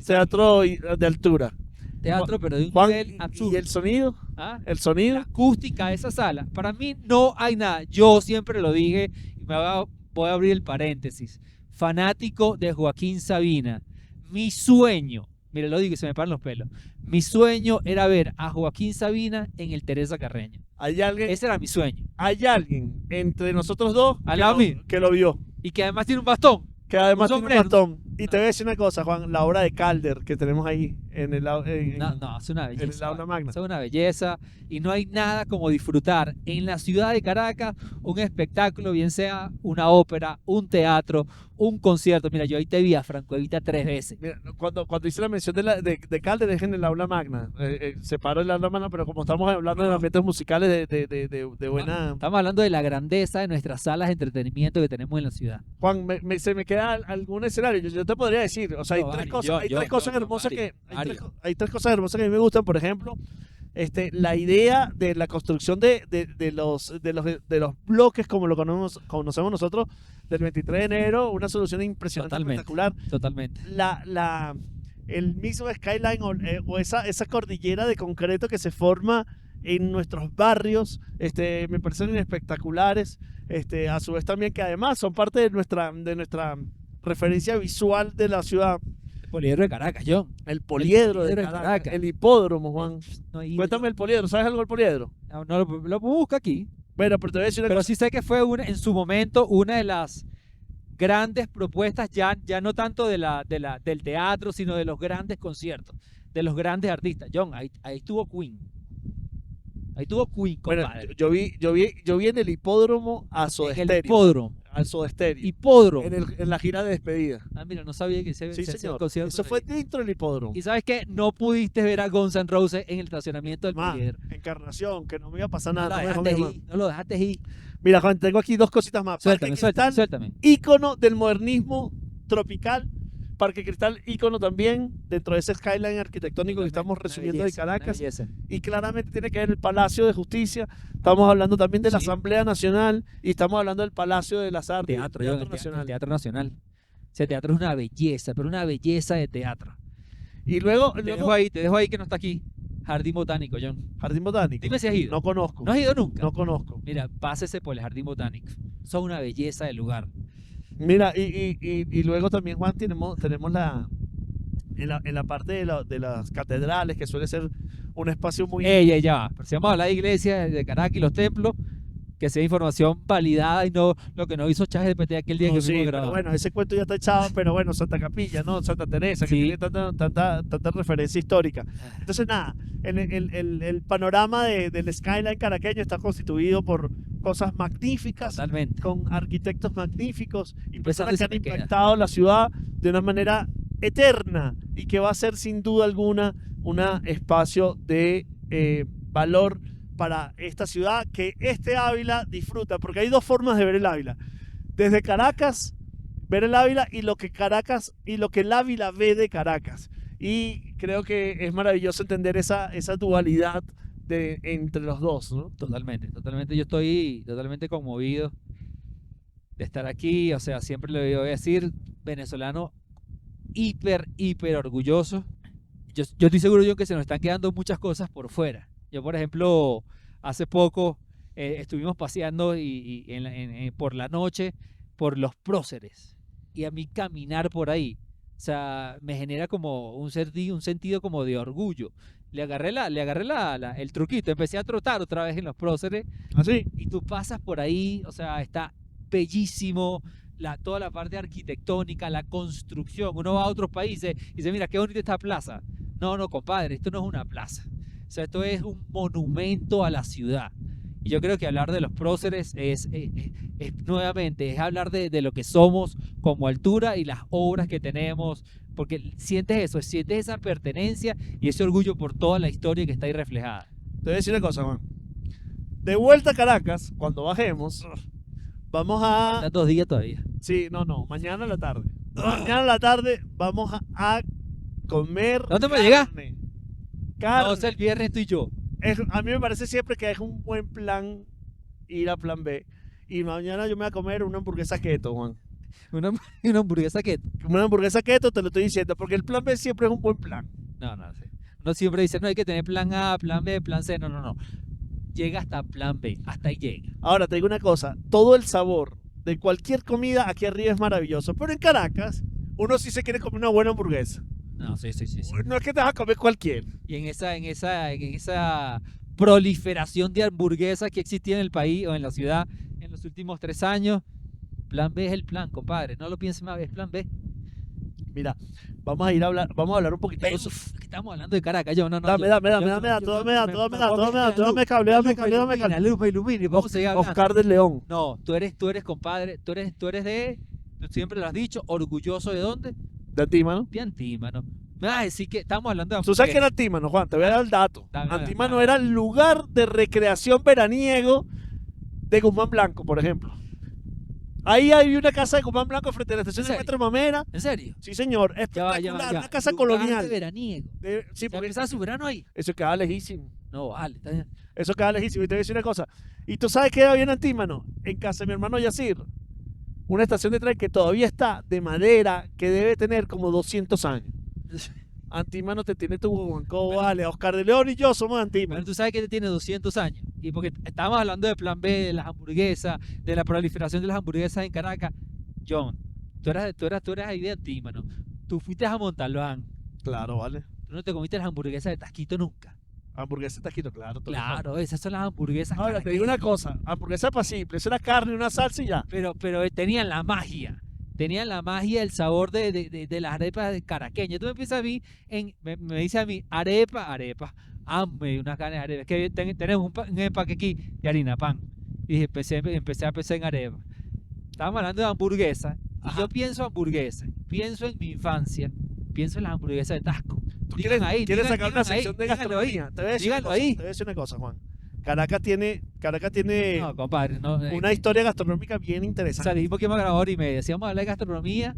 Teatro de altura. Teatro, pero de un Juan, nivel absurdo. ¿y el sonido? ¿Ah? ¿El sonido? La acústica de esa sala. Para mí no hay nada. Yo siempre lo dije y voy a abrir el paréntesis. Fanático de Joaquín Sabina. Mi sueño, mire, lo digo y se me paran los pelos. Mi sueño era ver a Joaquín Sabina en el Teresa Carreño. Ese era mi sueño. Hay alguien entre nosotros dos Al lado mío. que lo vio. Y que además tiene un bastón. Que además Un tiene un bastón. Y te voy a decir una cosa, Juan, la obra de Calder que tenemos ahí en el No, es una en el belleza. aula magna. Es una belleza y no hay nada como disfrutar en la ciudad de Caracas un espectáculo, bien sea una ópera, un teatro, un concierto. Mira, yo ahí te vi a Franco Evita 3 veces. Mira, cuando hice la mención de Calder es en el aula magna. Separó el aula magna, pero como estamos hablando de ambientes musicales de buena... Estamos hablando de la grandeza de nuestras salas de entretenimiento que tenemos en la ciudad. Juan, se me queda algún escenario. Yo te podría decir, o sea, hay No, tres Ari, cosas, hay tres cosas hermosas Mario, que Mario. hay tres cosas hermosas que a mí me gustan. Por ejemplo, la idea de la construcción de los bloques como lo conocemos nosotros del 23 de enero, una solución impresionante, Totalmente. espectacular. Totalmente. El mismo skyline o esa cordillera de concreto que se forma en nuestros barrios, me parecen espectaculares. A su vez también que además son parte de nuestra referencia visual de la ciudad. El poliedro de Caracas, John. El poliedro de Poliedro de Caracas, Caracas. el hipódromo, Juan. No, y- Cuéntame el poliedro, ¿sabes algo del poliedro? no lo busca aquí. Bueno, pero te voy a decir una Pero cosa. sí sé que fue en su momento una de las grandes propuestas, ya no tanto del teatro, sino de los grandes conciertos, de los grandes artistas. John, ahí estuvo Queen. Ahí estuvo Queen, Bueno, compadre. yo vi en el hipódromo a Soda En el Stereo. hipódromo. Al Soda Stereo. Hipódromo. En la gira de despedida. Ah, mira, no sabía que Sí, se hacía un señor. concierto Eso ahí. fue dentro del hipódromo. Y sabes qué, no pudiste ver a Guns N' Roses en el estacionamiento del Más, Poliedro. Encarnación, que no me iba a pasar No nada. lo no me dejó dejaste mi mamá. ir, no lo dejaste ir. Mira, Juan, tengo aquí dos cositas más. Suéltame, Parque suéltame, Cristal, suéltame. ícono del modernismo tropical. Parque Cristal, ícono también dentro de ese skyline arquitectónico que estamos Una recibiendo de belleza, una Caracas. belleza. Y claramente tiene que ver el Palacio de Justicia. Estamos hablando también de la Sí. Asamblea Nacional y estamos hablando del Palacio de las Artes. Teatro, Teatro John, el Nacional. Teatro Nacional. Ese teatro es una belleza, pero una belleza de teatro. Y luego, Te dejo ahí que no está aquí. Jardín Botánico, John. Jardín Botánico. Dime si has ido. No conozco. ¿No has ido nunca? No conozco. Mira, pásese por el Jardín Botánico. Son una belleza de lugar. Mira, y luego también, Juan, tenemos en la parte de las catedrales, que suele ser un espacio muy... Ya va. Pero si vamos a hablar de iglesias, de Caracas y los templos, que sea información validada y no lo que nos hizo ChatGPT aquel día No, que sí, fuimos a pero grabar. bueno, ese cuento ya está echado, pero bueno, Santa Capilla, ¿no? Santa Teresa, que Sí. tiene tanta referencia histórica. Entonces, nada, el panorama del skyline caraqueño está constituido por cosas magníficas, Totalmente. con arquitectos magníficos y Empezando personas y que se han me queda. impactado la ciudad de una manera eterna y que va a ser sin duda alguna un espacio de valor para esta ciudad que Ávila disfruta, porque hay dos formas de ver el Ávila. Desde Caracas, ver el Ávila y lo que el Ávila ve de Caracas. Y creo que es maravilloso entender esa dualidad entre los dos, ¿no? Totalmente, totalmente. Yo estoy totalmente conmovido de estar aquí. O sea, siempre le voy a decir, venezolano hiper orgulloso. Yo estoy seguro yo que se nos están quedando muchas cosas por fuera. Yo, por ejemplo, hace poco estuvimos paseando por la noche por los próceres. Y a mí caminar por ahí, o sea, me genera como un sentido como de orgullo. Le agarré el truquito, empecé a trotar otra vez en los próceres Así. y tú pasas por ahí, o sea, está bellísimo. Toda la parte arquitectónica, la construcción. Uno va a otros países y dice, mira, qué bonita esta plaza. No, compadre, esto no es una plaza. O sea, esto es un monumento a la ciudad. Y yo creo que hablar de los próceres nuevamente, es hablar de lo que somos como altura y las obras que tenemos, porque sientes eso, sientes esa pertenencia y ese orgullo por toda la historia que está ahí reflejada. Te voy a decir una cosa, Juan. De vuelta a Caracas, cuando bajemos, vamos a... Faltan 2 días todavía. Sí, no, mañana a la tarde. Mañana a la tarde vamos a comer ¿Dónde me llega? carne. No, o sea, el viernes tú y yo. A mí me parece siempre que es un buen plan ir a plan B. Y mañana yo me voy a comer una hamburguesa keto, Juan. Una hamburguesa que... Una hamburguesa keto, te lo estoy diciendo, porque el plan B siempre es un buen plan. No, sí. Uno siempre dice, no, hay que tener plan A, plan B, plan C. No. Llega hasta plan B, hasta ahí llega. Ahora, te digo una cosa, todo el sabor de cualquier comida aquí arriba es maravilloso, pero en Caracas uno sí se quiere comer una buena hamburguesa. No, sí. No es que te vas a comer cualquier. Y en esa proliferación de hamburguesas que existía en el país o en la ciudad en los últimos 3 años, plan B es el plan, compadre. No lo pienses más, es plan B. Mira, vamos a hablar un poquito. Pero, que estamos hablando de Caracas, yo no. Dame cable. Ilumine, vamos a seguir hablando. Oscar del León. No, tú eres compadre, tú eres de, tú siempre lo has dicho, orgulloso de dónde, De Antímano. de Antímano. Me vas a decir que estamos hablando de Tú sabes que era hamburguesas. Antímano, Juan, te voy a dar el dato. Dame. Antímano era el lugar de recreación veraniego de Guzmán Blanco, por ejemplo. Ahí hay una casa de Guzmán Blanco frente a la estación ¿En de serio? Metro Mamera. ¿En serio? Sí, señor, Ya va. espectacular, una casa Lugar colonial. de veraniego. Sí, ¿Se porque empezaba su verano ahí? eso queda lejísimo. No, vale, está bien. Eso queda lejísimo. Y te voy a decir una cosa. ¿Y tú sabes qué había en Antímano? En casa de mi hermano Yacir. Una estación de tren que todavía está de madera, que debe tener como 200 años. Antímano te tiene tu guaguancó, vale. Oscar de León y yo somos de Antímano. Pero tú sabes que tiene 200 años. Y porque estábamos hablando de plan B, de las hamburguesas, de la proliferación de las hamburguesas en Caracas. John, tú eras ahí de Antímano. Tú fuiste a Montalbán. Claro, vale. Tú no te comiste las hamburguesas de Tasquito nunca. Hamburguesa taquito, claro. Claro, esas son las hamburguesas. Ahora, te digo una cosa. Hamburguesa para simple. Es una carne, una salsa y ya. Pero tenían la magia. Tenían la magia, el sabor de las arepas caraqueñas. Tú me empiezas a mí, me dice a mí, arepa. Hazme unas ganas de arepa. Es que tenemos un empaque aquí de harina pan. Y dije, empecé a pensar en arepa. Estábamos hablando de hamburguesa. Y Ajá. yo pienso hamburguesa. Pienso en mi infancia. Pienso en las hamburguesas de Tasco. ¿Tú Digan ahí, quieres digan- sacar una digan ahí, sección de díganlo ahí. gastronomía? Te voy a decir una Díganlo cosa, ahí. te voy a decir una cosa, Juan. Caracas tiene No, compadre. No, una historia gastronómica bien interesante. salimos que me grabó hora y media. Si vamos a hablar de gastronomía,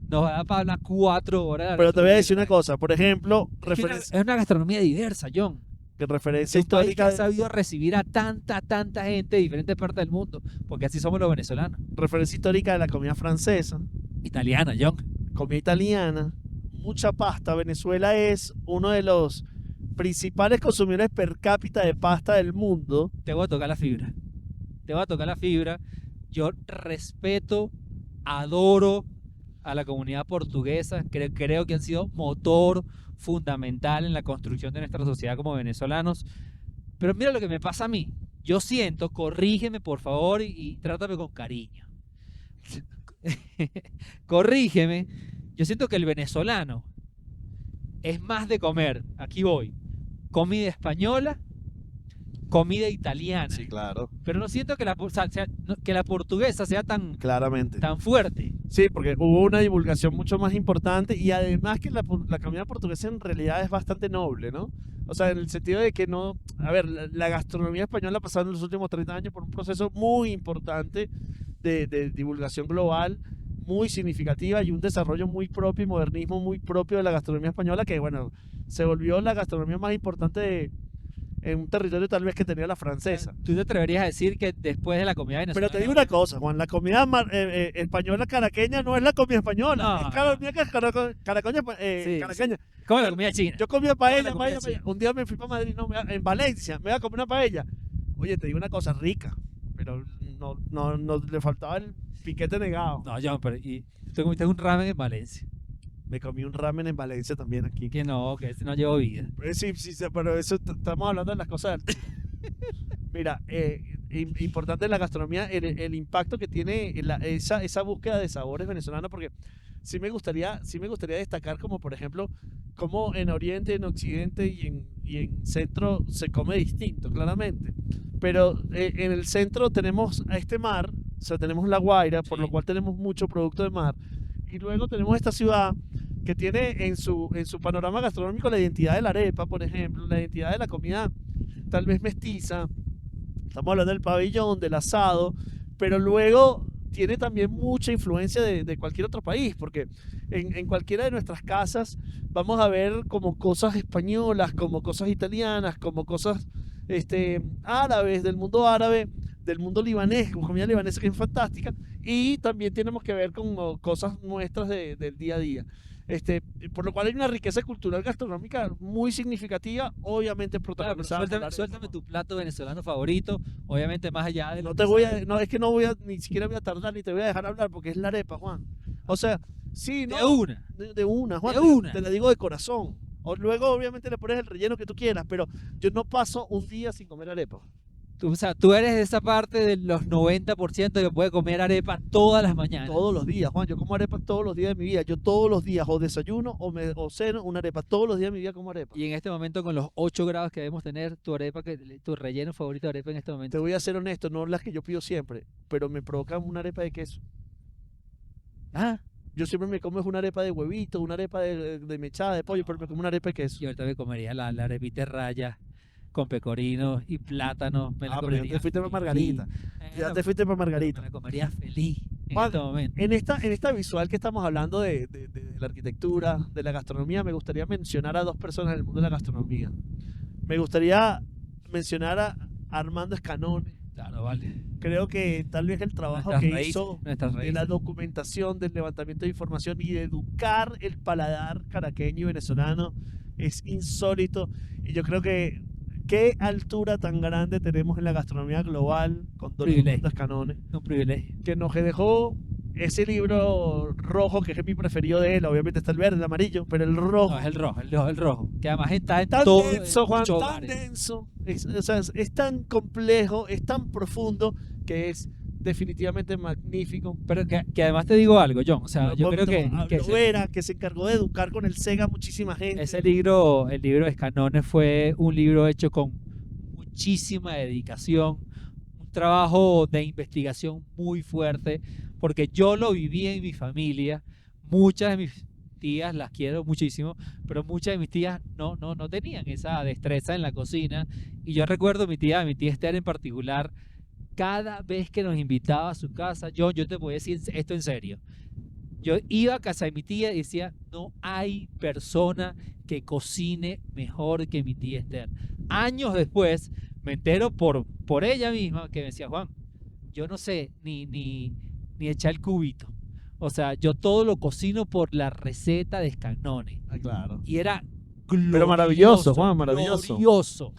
nos va a dar para hablar 4 horas. de Pero te voy a decir una gastronomía. cosa. Por ejemplo, Es una gastronomía diversa, John. referencia Es un país que histórica, ha sabido recibir a tanta gente de diferentes partes del mundo, porque así somos los venezolanos. referencia histórica de la comida francesa, Italiana, John. comida italiana, mucha pasta. Venezuela es uno de los principales consumidores per cápita de pasta del mundo. Te voy a tocar la fibra. Yo respeto, adoro a la comunidad portuguesa. Creo que han sido motor fundamental en la construcción de nuestra sociedad como venezolanos. Pero mira lo que me pasa a mí. Yo siento, corrígeme por favor y trátame con cariño. Corrígeme. Yo siento que el venezolano es más de comer. Aquí voy. Comida española, comida italiana. claro. Pero no siento que que la portuguesa sea tan Claramente. fuerte. Sí, porque hubo una divulgación mucho más importante y además que la comida portuguesa en realidad es bastante noble, ¿no? O sea, en el sentido de que no... A ver, la gastronomía española ha pasado en los últimos 30 años por un proceso muy importante de divulgación global, muy significativa y un desarrollo muy propio y modernismo muy propio de la gastronomía española que, bueno, se volvió la gastronomía más importante en un territorio tal vez que tenía la francesa. ¿Tú te atreverías a decir que después de la comida venezolana? Pero te digo una cosa, Juan, la comida española caraqueña no es la comida española, No, es comida caraqueña. Sí, Caraqueña. como la comida china. Yo comía paella, comida paella. china. Un día me fui para Madrid, no, en Valencia, me iba a comer una paella. Oye, te digo una cosa rica, pero no le faltaba el piquete negado. No, John, pero y tú comiste un ramen en Valencia. Me comí un ramen en Valencia también aquí. Que no, que ese no llevó vida. Sí, pero eso estamos hablando de las cosas. Mira, importante en la gastronomía el impacto que tiene esa búsqueda de sabores venezolanos, porque sí me gustaría destacar como por ejemplo cómo en Oriente, en Occidente y en Centro se come distinto, claramente. Pero en el centro tenemos a este mar, o sea, tenemos La Guaira, por Sí. lo cual tenemos mucho producto de mar. Y luego tenemos esta ciudad que tiene en su panorama gastronómico la identidad de la arepa, por ejemplo, la identidad de la comida tal vez mestiza. Estamos hablando del pabellón, del asado, pero luego tiene también mucha influencia de cualquier otro país, porque en cualquiera de nuestras casas vamos a ver como cosas españolas, como cosas italianas, como cosas árabes, del mundo árabe, del mundo libanés, como comida libanesa que es fantástica, y también tenemos que ver como cosas nuestras del día a día. Por lo cual hay una riqueza cultural gastronómica muy significativa, obviamente Claro, pero protagonizada por la arepa. suéltame tu plato venezolano favorito, obviamente más allá de No lo te que voy sabes. a, no, es que no voy a, ni siquiera voy a tardar ni te voy a dejar hablar porque es la arepa, Juan. O sea, sí, De no, una. de una, Juan, De te, una. te la digo de corazón. Luego, obviamente, le pones el relleno que tú quieras, pero yo no paso un día sin comer arepa. O sea, tú eres de esa parte de los 90% que puede comer arepa todas las mañanas. Todos los días, Juan. Yo como arepa todos los días de mi vida. Yo todos los días o desayuno o ceno una arepa. Todos los días de mi vida como arepa. Y en este momento, con los 8 grados que debemos tener, tu relleno favorito de arepa en este Te momento. voy a ser honesto, no las que yo pido siempre, pero me provocan una arepa de queso. Ah, Yo siempre me como es una arepa de huevito, una arepa de mechada de pollo, pero me como una arepa de queso. yo ahorita me comería la arepita de raya con pecorino y plátano. Me la Ah, pero ya comería te fuiste por feliz. Margarita. Ya te fuiste por Me Margarita. la comería feliz en Juan, este momento. En esta visual que estamos hablando de la arquitectura, de la gastronomía, me gustaría mencionar a dos personas del mundo de la gastronomía. Me gustaría mencionar a Armando Escanone. Claro, vale. Creo que tal vez el trabajo Nuestras que raíces, hizo nuestras de la raíces. documentación, del levantamiento de información y de educar el paladar caraqueño y venezolano es insólito. Y yo creo que qué altura tan grande tenemos en la gastronomía global con Don Privilegio. Armando Escanone, Un privilegio. que nos dejó ese libro rojo, que es mi preferido de él. Obviamente está el verde, el amarillo, pero el rojo. No, es el rojo, el rojo. Que además está en Tan todo. denso, en Juan, muchos tan hogares. denso. O sea, es tan complejo, es tan profundo que es definitivamente magnífico. Pero que además te digo algo, John. O sea, yo creo que Lovera, que se encargó de educar con el SEGA a muchísima gente. ese libro, el libro de Escanone, fue un libro hecho con muchísima dedicación, un trabajo de investigación muy fuerte, porque yo lo viví en mi familia. Muchas de mis tías las quiero muchísimo, pero muchas de mis tías no tenían esa destreza en la cocina. Y yo recuerdo mi tía Esther en particular, cada vez que nos invitaba a su casa, yo te voy a decir esto en serio. Yo iba a casa de mi tía y decía, no hay persona que cocine mejor que mi tía Esther. Años después me entero por ella misma que me decía, Juan, yo no sé ni echar el cubito. O sea, yo todo lo cocino por la receta de Escanone. Ah, claro. Y era Pero maravilloso, Juan, maravilloso. glorioso.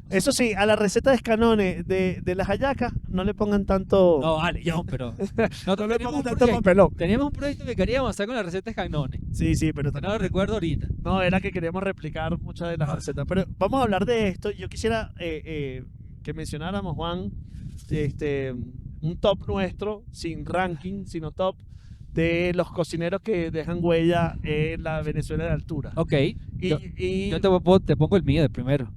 Eso sí, a la receta de Escanone de las hallacas no le pongan tanto. No, vale, John, pero No le teníamos pongan un tanto proyecto. papelón. Teníamos un proyecto que queríamos hacer con la receta de Escanone. Sí, sí, pero No lo recuerdo ahorita. no, era que queríamos replicar muchas de las recetas. Pero vamos a hablar de esto. Yo quisiera que mencionáramos, Juan, un top nuestro, sin ranking, sino top, de los cocineros que dejan huella en la Venezuela de altura. Ok, Y, yo- y- yo te pongo el mío de primero.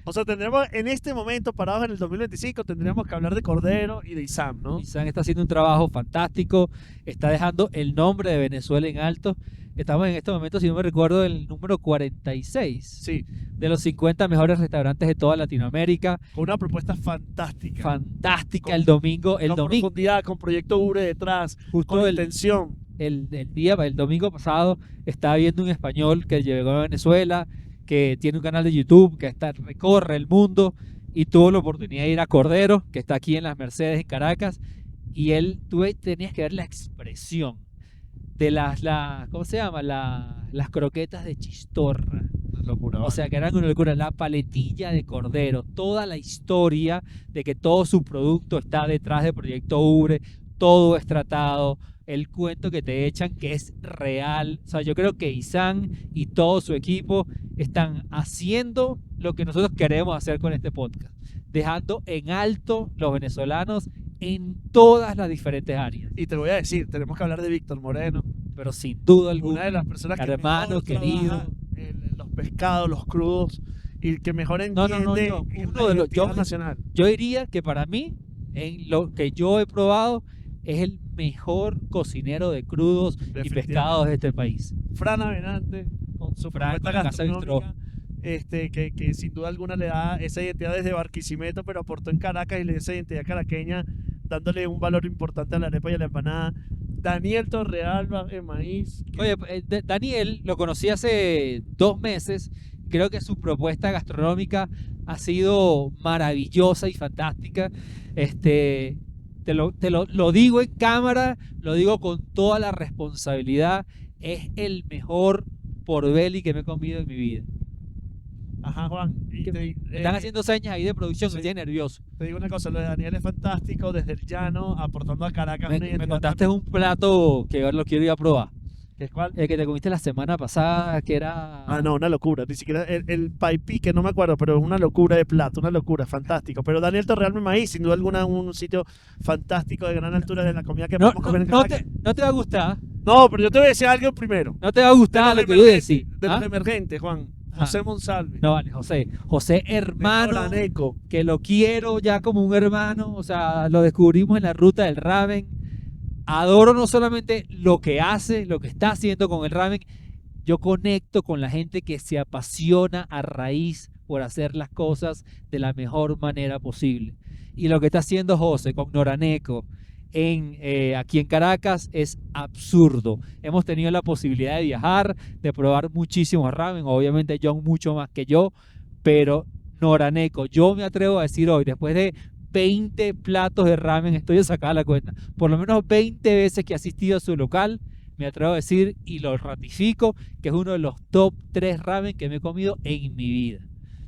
o sea, tendremos en este momento, parados en el 2025, tendríamos que hablar de Cordero y de Isam, ¿no? Isan está haciendo un trabajo fantástico, está dejando el nombre de Venezuela en alto. Estamos en este momento, si no me recuerdo, el número 46 Sí, de los 50 mejores restaurantes de toda Latinoamérica. con una propuesta fantástica. Fantástica Con- el domingo, con profundidad, con Proyecto URE detrás, justo con el intención. el domingo pasado, estaba viendo un español que llegó a Venezuela, que tiene un canal de YouTube, que recorre el mundo y tuvo la oportunidad de ir a Cordero, que está aquí en las Mercedes, en Caracas, y tú tenías que ver la expresión de ¿cómo se llama? Las croquetas de chistorra. Locura. O sea, que eran una locura. La paletilla de Cordero, toda la historia de que todo su producto está detrás de Proyecto URE, todo es tratado, el cuento que te echan que es real. O sea, yo creo que Isan y todo su equipo están haciendo lo que nosotros queremos hacer con este podcast, dejando en alto los venezolanos en todas las diferentes áreas. Y te voy a decir, tenemos que hablar de Víctor Moreno, Pero sin duda alguna, una de las personas que hermano mejor querido. trabaja pescados, los crudos, y que mejor entiende no, la uno de los- identidad nacional. Yo diría que para mí, en lo que yo he probado, es el mejor cocinero de crudos y Definitivamente. pescados de este país. Fran Avenante, con su Fran, propuesta con la Casa Bistró. gastronómica, que sin duda alguna le da esa identidad desde Barquisimeto, pero aportó en Caracas y le da esa identidad caraqueña, dándole un valor importante a la arepa y a la empanada. Daniel Torrealba en maíz. Oye, Daniel lo conocí hace 2 meses. Creo que su propuesta gastronómica ha sido maravillosa y fantástica. Lo digo en cámara, lo digo con toda la responsabilidad. Es el mejor portobello que me he comido en mi vida. Ajá, Juan. Y Me están haciendo señas ahí de producción, sí. me tiene nervioso. te digo una cosa, lo de Daniel es fantástico, desde el llano, aportando a Caracas una Me identidad contaste un plato que ahora lo quiero ir a probar. ¿Que es cuál? El que te comiste la semana pasada, que era... Ah, no, una locura. Ni siquiera el paipí, que no me acuerdo, pero es una locura de plato, una locura, fantástico. Pero Daniel Torrealba en maíz, sin duda alguna, un sitio fantástico de gran altura de la comida que No, podemos comer en no Caracas. te va a gustar, No, pero yo te voy a decir algo primero. no te va a gustar De lo que yo decía. De los emergentes, Juan. Ajá. José Monsalve. No, vale, José hermano, Noraneco. que lo quiero ya como un hermano, o sea, lo descubrimos en la ruta del ramen. Adoro no solamente lo que hace, lo que está haciendo con el ramen, yo conecto con la gente que se apasiona a raíz por hacer las cosas de la mejor manera posible. Y lo que está haciendo José con Noraneco aquí en Caracas es absurdo. Hemos tenido la posibilidad de viajar, de probar muchísimos ramen, obviamente John mucho más que yo, pero Noraneco, yo me atrevo a decir hoy, después de 20 platos de ramen, estoy a sacar la cuenta, por lo menos 20 veces que he asistido a su local, me atrevo a decir y lo ratifico, que es uno de los top 3 ramen que me he comido en mi vida.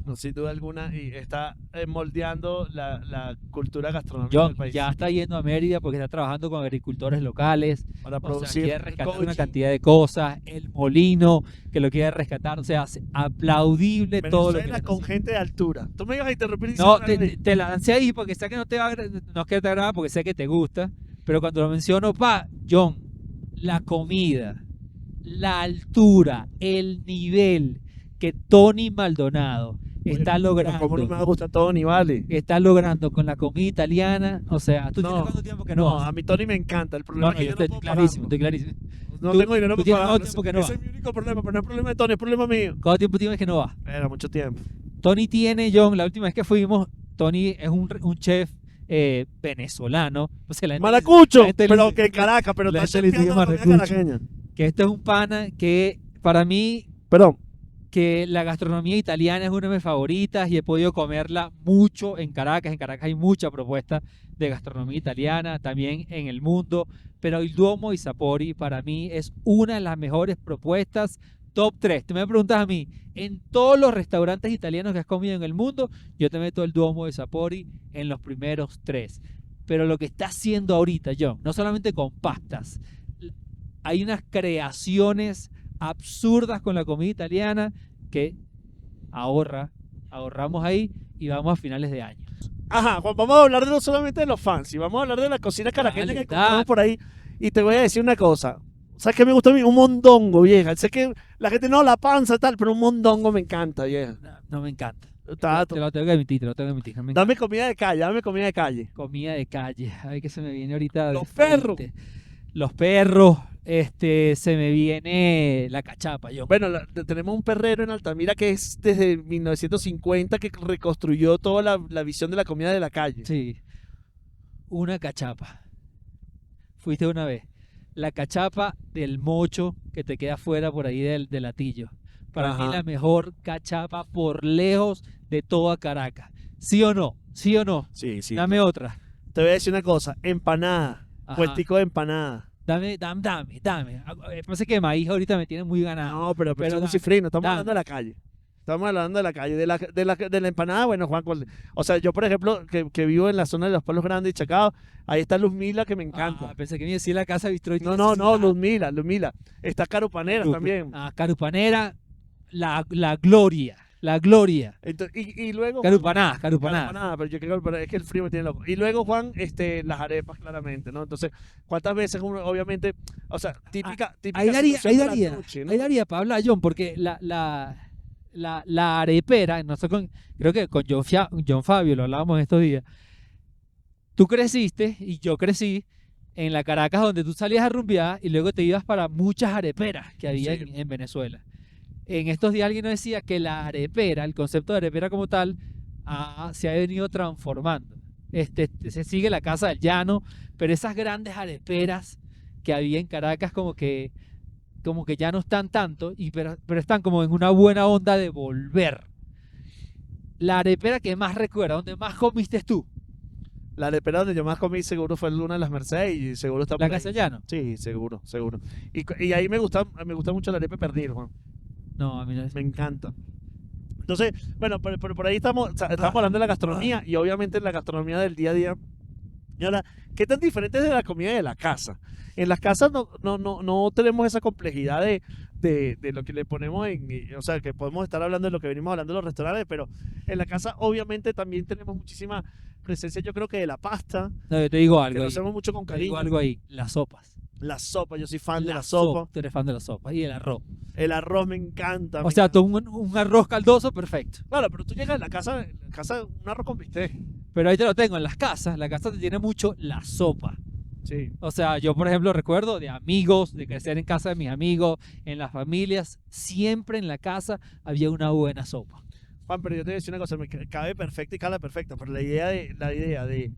No, sin duda alguna, y está moldeando la cultura gastronómica John del país. ya está yendo a Mérida porque está trabajando con agricultores locales, Para o sea, producir quiere rescatar una coaching. cantidad de cosas, el molino que lo quiere rescatar, o sea, aplaudible todo lo que Venezuela está con haciendo. gente de altura. Tú me ibas a interrumpir No, diciendo algo ahí. te la lancé ahí porque sé que no no es que te agrada, porque sé que te gusta, pero cuando lo menciono, John, la comida, la altura, el nivel que Tony Maldonado Oye, está pero logrando. ¿cómo no me va a gustar Tony, vale? Está logrando con la comida italiana, o sea, tú tienes cuánto tiempo que no No, vas? a mí Tony me encanta. El problema No, es que yo yo no estoy puedo clarísimo, pagarlo. estoy clarísimo. No Tú- tengo dinero tú para tienes pagarlo. cuánto tiempo que no Ese es vas. mi único problema, pero no es problema de Tony, es problema mío. ¿Cuánto tiempo tienes que no vas? Era mucho tiempo. Tony tiene, John, la última vez que fuimos, Tony es un chef venezolano. O sea, la gente- Maracucho, la gente pero dice- que Caracas, pero la está gente le dice chefeando la comida maracucho. caraqueña. que este es un pana que para mí Perdón. que la gastronomía italiana es una de mis favoritas y he podido comerla mucho en Caracas. En Caracas hay mucha propuesta de gastronomía italiana, también en el mundo, pero el Duomo y Sapori para mí es una de las mejores propuestas, top 3. Tú me preguntas a mí, en todos los restaurantes italianos que has comido en el mundo, yo te meto el Duomo de Sapori en los primeros 3. Pero lo que está haciendo ahorita, John, no solamente con pastas, hay unas creaciones absurdas con la comida italiana que ahorramos ahí y vamos a finales de año. Ajá, Juan, vamos a hablar no solamente de los fancy, vamos a hablar de la cocina caraqueña Dale, que encontramos dale. por ahí. Y te voy a decir una cosa. ¿Sabes qué me gusta a mí? Un mondongo, vieja. Sé que la gente no, la panza tal, pero un mondongo me encanta, vieja. No me encanta. Está- Te lo tengo que admitir, te lo tengo que admitir. No me encanta. Dame comida de calle, dame comida de calle. Comida de calle. Ay, que se me viene ahorita. de Los frente. perros. Los perros. Se me viene la cachapa, yo. Bueno, tenemos un perrero en Altamira que es desde 1950 que reconstruyó toda la visión de la comida de la calle. Sí. Una cachapa. Fuiste una vez. La cachapa del mocho que te queda fuera por ahí del Latillo. Para mí Ajá. la mejor cachapa por lejos de toda Caracas. ¿Sí o no? ¿Sí o no? Sí, sí. Dame otra. Te voy a decir una cosa. Empanada. Ajá. Cuentico de empanada. Dame. Pasa que maíz ahorita me tiene muy ganado. No, pero Pero es un dame, cifrino. Estamos dame. hablando de la calle. Estamos hablando de la calle. De la empanada, bueno, Juan. O sea, yo, por ejemplo, que vivo en la zona de los Palos Grandes y Chacao, ahí está Luzmila, que me encanta. Pensé que me iba a decir la casa Bistro. No, Luzmila. Está Carupaneras también. Carupanera, la gloria. La gloria. Y luego... Carupaná. Carupanada, pero yo creo que es que el frío me tiene loco. Y luego, Juan, las arepas, claramente, ¿no? Entonces, ¿cuántas veces uno, obviamente, o sea, típica Ahí daría situación de la noche, ¿no? para hablar, John, porque la arepera, creo que con John Fabio lo hablábamos estos días. Tú creciste y yo crecí en la Caracas donde tú salías a rumbear y luego te ibas para muchas areperas que había Sí. en Venezuela. En estos días alguien nos decía que la arepera, el concepto de arepera como tal, se ha venido transformando. Se sigue la Casa del Llano, pero esas grandes areperas que había en Caracas como que ya no están tanto, pero están como en una buena onda de volver. La arepera que más recuerdas, donde más comiste tú, La arepera donde yo más comí seguro fue el Luna de las Mercedes y seguro está la por ahí. Casa del Llano. Sí, seguro. Y ahí me gusta mucho la arepa de pernil, Juan. No, a mí no. Me encanta. Entonces, bueno, pero por ahí estamos hablando de la gastronomía y obviamente la gastronomía del día a día. Y ahora, ¿qué tan diferente es de la comida de la casa? En las casas no tenemos esa complejidad de lo que le ponemos o sea, que podemos estar hablando de lo que venimos hablando en los restaurantes, pero en la casa obviamente también tenemos muchísima presencia, yo creo que de la pasta, No, yo te digo que algo lo ahí. hacemos mucho con Te digo cariño. algo ahí. Las sopas. La sopa, yo soy fan de la sopa. Tú eres fan de la sopa. Y el arroz. El arroz me encanta. O sea, tú un arroz caldoso, perfecto. Claro, pero tú llegas a la casa un arroz con bistec. Pero ahí te lo tengo en las casas. La casa te tiene mucho la sopa. Sí. O sea, yo por ejemplo recuerdo de amigos, de crecer en casa de mis amigos, en las familias, siempre en la casa había una buena sopa. Juan, pero yo te voy a decir una cosa, me cabe perfecta y cala perfecta, pero la idea de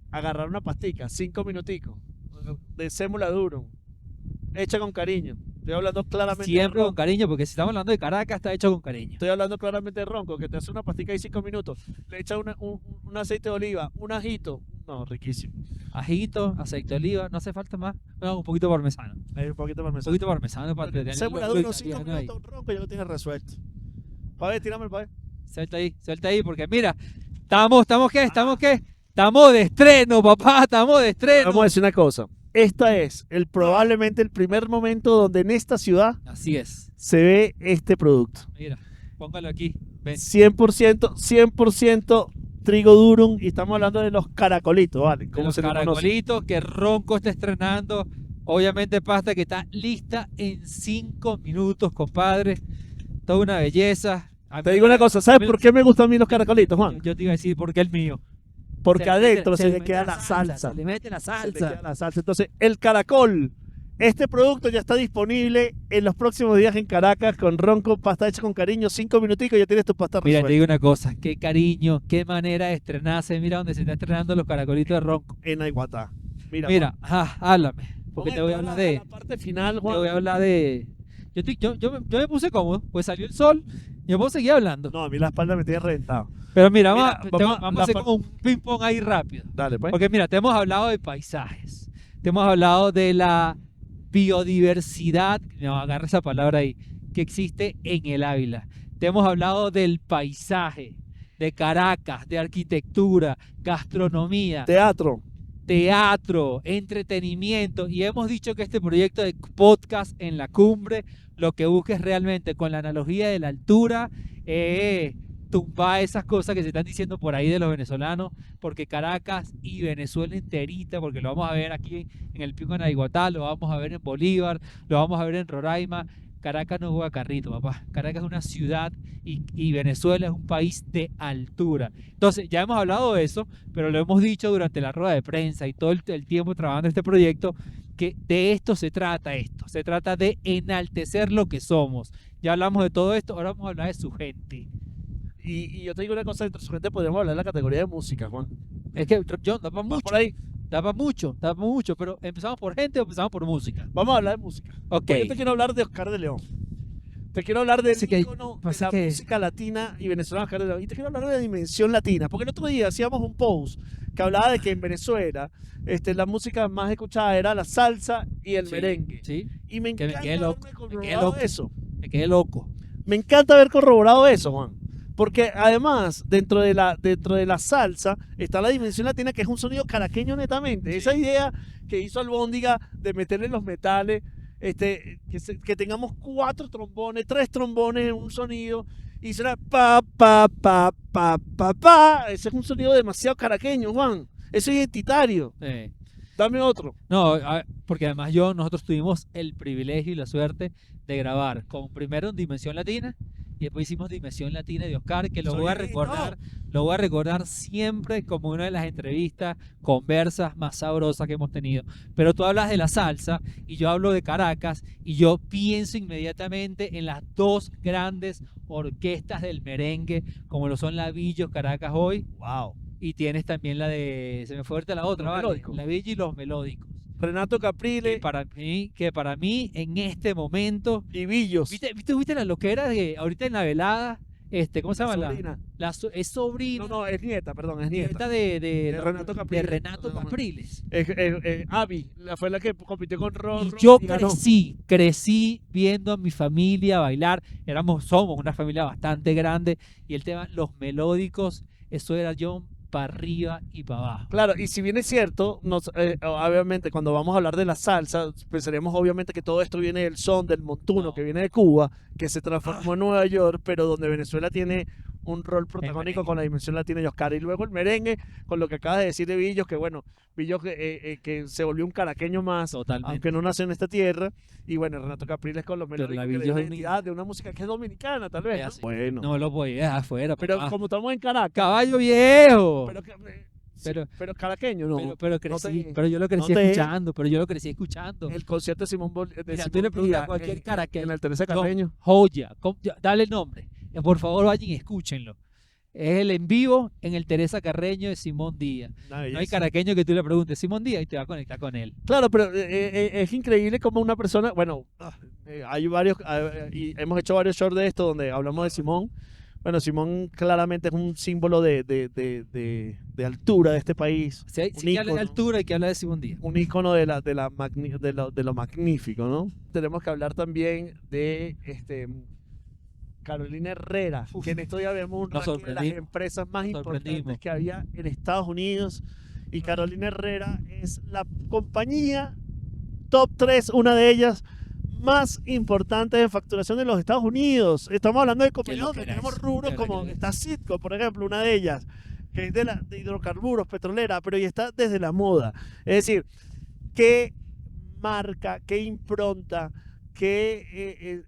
agarrar una pastica, 5 minuticos, de sémola duro, hecha con cariño. Estoy hablando claramente Siempre de con cariño, porque si estamos hablando de Caracas, está hecho con cariño. Estoy hablando claramente de ronco, que te hace una pastica de 5 minutos, le echa un aceite de oliva, un ajito. No, riquísimo. Ajito, aceite de oliva, no hace falta más. Bueno, un poquito parmesano. Hay un poquito de Un parmesano. poquito parmesano para tener Sémola lo duro, 5 italiano ahí. minutos, ronco, ya lo tienes resuelto. Pa' ver, tírame el pa' ver. Suelta ahí, porque mira, ¿estamos qué? Estamos de estreno, papá, estamos de estreno. Vamos a decir una cosa. Esta es probablemente el primer momento donde en esta ciudad Así es. se ve este producto. Mira, póngalo aquí. Ven. 100% trigo durum y estamos hablando de los caracolitos, ¿vale? De Como los se le conoce. caracolitos que Ronco está estrenando. Obviamente pasta que está lista en 5 minutos, compadre. Toda una belleza. A Te mí- digo una cosa, ¿sabes mí- por qué me gustan a mí los caracolitos, Juan? Yo te iba a decir porque el mío. Porque adentro se le mete queda la salsa. Se le mete la Se le salsa. queda la salsa. Entonces, el caracol. Este producto ya está disponible en los próximos días en Caracas con ronco, pasta hecha con cariño, 5 minuticos y ya tienes tu pasta Mira, te resuelta. digo una cosa, qué cariño, qué manera de estrenarse. Mira donde se está estrenando los caracolitos de Ronco. En Aiguatá. Mira, Mira, háblame, porque Juan, te voy a vamos hablar de... la parte final, Te Juan. voy a hablar de... Yo me puse cómodo, pues salió el sol y yo puedo seguir hablando. No, a mí la espalda me tiene reventado. Pero mira, Mira, vamos a hacer como un ping pong ahí rápido. Dale, pues. Porque mira, te hemos hablado de paisajes, te hemos hablado de la biodiversidad, no, agarra esa palabra ahí, que existe en el Ávila. Te hemos hablado del paisaje, de Caracas, de arquitectura, gastronomía, Teatro. teatro, entretenimiento, y hemos dicho que este proyecto de podcast en la cumbre lo que busca es realmente con la analogía de la altura tumbar esas cosas que se están diciendo por ahí de los venezolanos, porque Caracas y Venezuela enterita, porque lo vamos a ver aquí en el Pico de Naiguatá, lo vamos a ver en Bolívar, lo vamos a ver en Roraima. Caracas no juega carrito, papá. Caracas es una ciudad y Venezuela es un país de altura. Entonces, ya hemos hablado de eso, pero lo hemos dicho durante la rueda de prensa y todo el tiempo trabajando este proyecto, que de esto se trata esto. Se trata de enaltecer lo que somos. Ya hablamos de todo esto, ahora vamos a hablar de su gente. Y yo te digo una cosa, entre su gente podríamos hablar de la categoría de música, Juan. Es que, John, da para ¿Vas mucho, por ahí? da pa' mucho, pero ¿empezamos por gente o empezamos por música? Vamos a hablar de música. Ok. Pues yo te quiero hablar de Oscar de León. Te quiero hablar del Pasa que- ícono de pasa la que- música latina y venezolana, Oscar de León. Y te quiero hablar de la dimensión latina. Porque el otro día hacíamos un post que hablaba de que en Venezuela la música más escuchada era la salsa y el Sí, merengue. Sí, Y me Que me encanta quedé loco, haberme me corroborado quedé loco. eso. me quedé loco. Me encanta haber corroborado eso, Juan. Porque además, dentro de la salsa, está la dimensión latina, que es un sonido caraqueño netamente. Esa idea que hizo Albóndiga de meterle los metales, que tengamos 4 trombones, 3 trombones en un sonido, y suena pa, pa, pa, pa, pa, pa. Ese es un sonido demasiado caraqueño, Juan. Eso es identitario. Dame otro. No, porque además nosotros tuvimos el privilegio y la suerte de grabar primero en Dimensión Latina y después hicimos Dimensión Latina de Oscar, que lo voy a Solito. recordar, lo voy a recordar siempre como una de las entrevistas, conversas más sabrosas que hemos tenido. Pero tú hablas de la salsa y yo hablo de Caracas y yo pienso inmediatamente en las dos grandes orquestas del merengue, como lo son la Villos Caracas hoy, Wow. y tienes también la de, se me fue ahorita la otra, Los ¿vale? Melódicos. La Villa y los Melódicos. Renato Caprile Que para mí en este momento, y Villos. ¿viste la loquera de ahorita en la velada? ¿Cómo se llama? Sobrina. Es sobrina. No, es nieta, perdón, es nieta. Nieta De Renato Capriles. de Renato Capriles. Abby, fue la que compitió con Y Ron. yo ganó. crecí viendo a mi familia bailar. Somos una familia bastante grande. Y el tema, los melódicos, eso era yo para arriba y para abajo. Claro, y si bien es cierto, obviamente cuando vamos a hablar de la salsa, pensaríamos obviamente que todo esto viene del son, del montuno, No. que viene de Cuba, que se transformó en Nueva York, pero donde Venezuela tiene un rol protagónico merengue. con la dimensión latina de Oscar. Y luego el merengue, con lo que acabas de decir de Villos, que bueno, Villos que se volvió un caraqueño más, Totalmente. aunque no nació en esta tierra. Y bueno, Renato Capriles con los Pero la melódicos, que Villos de es una identidad de una música que es dominicana, tal vez. Es ¿no? así. Bueno, No lo voy a dejar afuera. pero papá. como estamos en Caracas, Caballo viejo. pero, Pero- pero caraqueño, ¿no? Pero crecí, te- pero yo lo crecí no te- escuchando, pero yo lo crecí escuchando. El concierto de Simón Bolívar. Mira, tú le preguntas a cualquier caraqueño, En el Teresa no, Carreño. joya, dale el nombre. Por favor, vayan y escúchenlo. Es el en vivo en el Teresa Carreño de Simón Díaz. No hay caraqueño que tú le preguntes Simón Díaz y te va a conectar con él. Claro, pero es increíble como una persona. Bueno, hay varios. Y hemos hecho varios shorts de esto donde hablamos de Simón. Bueno, Simón claramente es un símbolo de altura de este país. Si hay Un que hablar de ícono. altura, hay que hablar de Simón Díaz. Un ícono de lo magnífico, ¿no? Tenemos que hablar también de Carolina Herrera, Uf. que en estos días vemos un Nos ranking de las sorprendimos. empresas más importantes Sorprendimos. que había en Estados Unidos. Y Carolina Herrera es la compañía top 3, una de ellas más importante de facturación de los Estados Unidos. Estamos hablando de compañías donde loquera tenemos es, rubros qué como loquera está Citgo, por ejemplo, una de ellas, que es de hidrocarburos, petrolera, pero ya está desde la moda. Es decir, qué marca, qué impronta, qué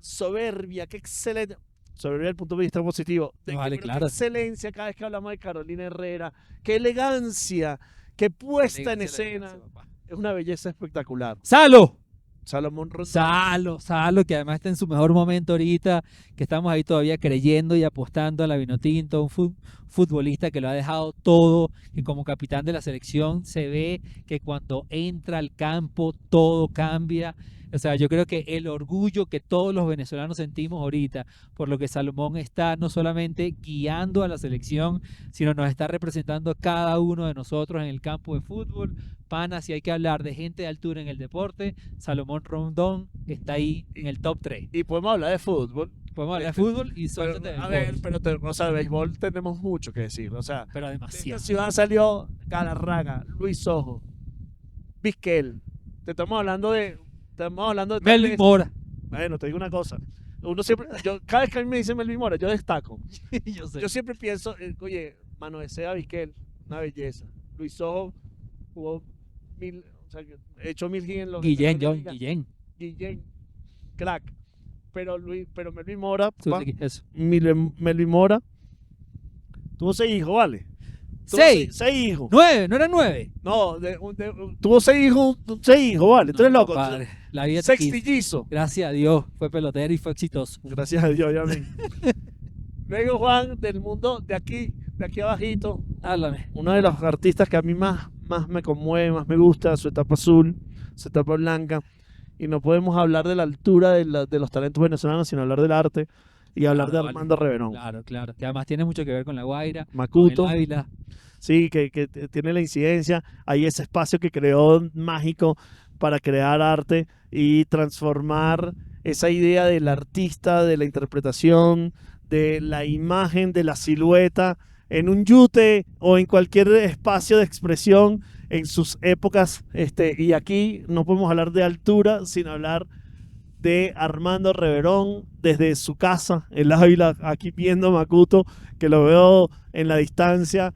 soberbia, qué excelente. Soberbia desde el punto de vista positivo. Vale, Pero claro. qué excelencia cada vez que hablamos de Carolina Herrera. Qué elegancia, qué puesta en escena. Es una belleza espectacular. ¡Salo! Salomón Rondón. Salo, que además está en su mejor momento ahorita, que estamos ahí todavía creyendo y apostando a la Vinotinto, un futbolista que lo ha dejado todo, que como capitán de la selección se ve que cuando entra al campo todo cambia. O sea, yo creo que el orgullo que todos los venezolanos sentimos ahorita por lo que Salomón está no solamente guiando a la selección, sino nos está representando a cada uno de nosotros en el campo de fútbol. Pana, si hay que hablar de gente de altura en el deporte, Salomón Rondón está ahí en el top 3. Y podemos hablar de fútbol. Podemos hablar de fútbol y Pero, suéltate del a ver, béisbol, o sea, de béisbol tenemos mucho que decir. O sea, pero de demasiado. esta ciudad salió Galarraga, Luis Ojo, Vizquel. Estamos hablando de Melvin Mora. Bueno, te digo una cosa. Cada vez que a mí me dicen Melvin Mora, yo destaco. Yo sé. Yo siempre pienso, oye, Mano de Seda Vizquel, una belleza. Luis Ojo jugó hecho 1000 en los. Guillén, en la John, liga. Guillén. Crack. Pero Melvin Mora, papá, Eso. Melvin Mora tuvo 6 hijos, ¿vale? Tuvo 6. 6 hijos. 9, no eran 9. No, tuvo 6 hijos, ¿vale? Tú eres loco. Padre, la vida te quiso. Sextillizo. Gracias a Dios, fue pelotero y fue exitoso. Gracias a Dios, ya ven. Luego Juan, del mundo de aquí abajito, Háblame. uno de los artistas que a mí más me conmueve, más me gusta, su etapa azul, su etapa blanca. Y no podemos hablar de la altura de los talentos venezolanos, sino hablar del arte y hablar Claro, de Armando Reverón. Claro. Que además tiene mucho que ver con La Guaira, con Macuto, el Ávila. sí, que tiene la incidencia. Hay ese espacio que creó mágico para crear arte y transformar esa idea del artista, de la interpretación, de la imagen, de la silueta, en un yute o en cualquier espacio de expresión en sus épocas. Y aquí no podemos hablar de altura, sino hablar de Armando Reverón desde su casa, el Ávila, aquí viendo Macuto, que lo veo en la distancia,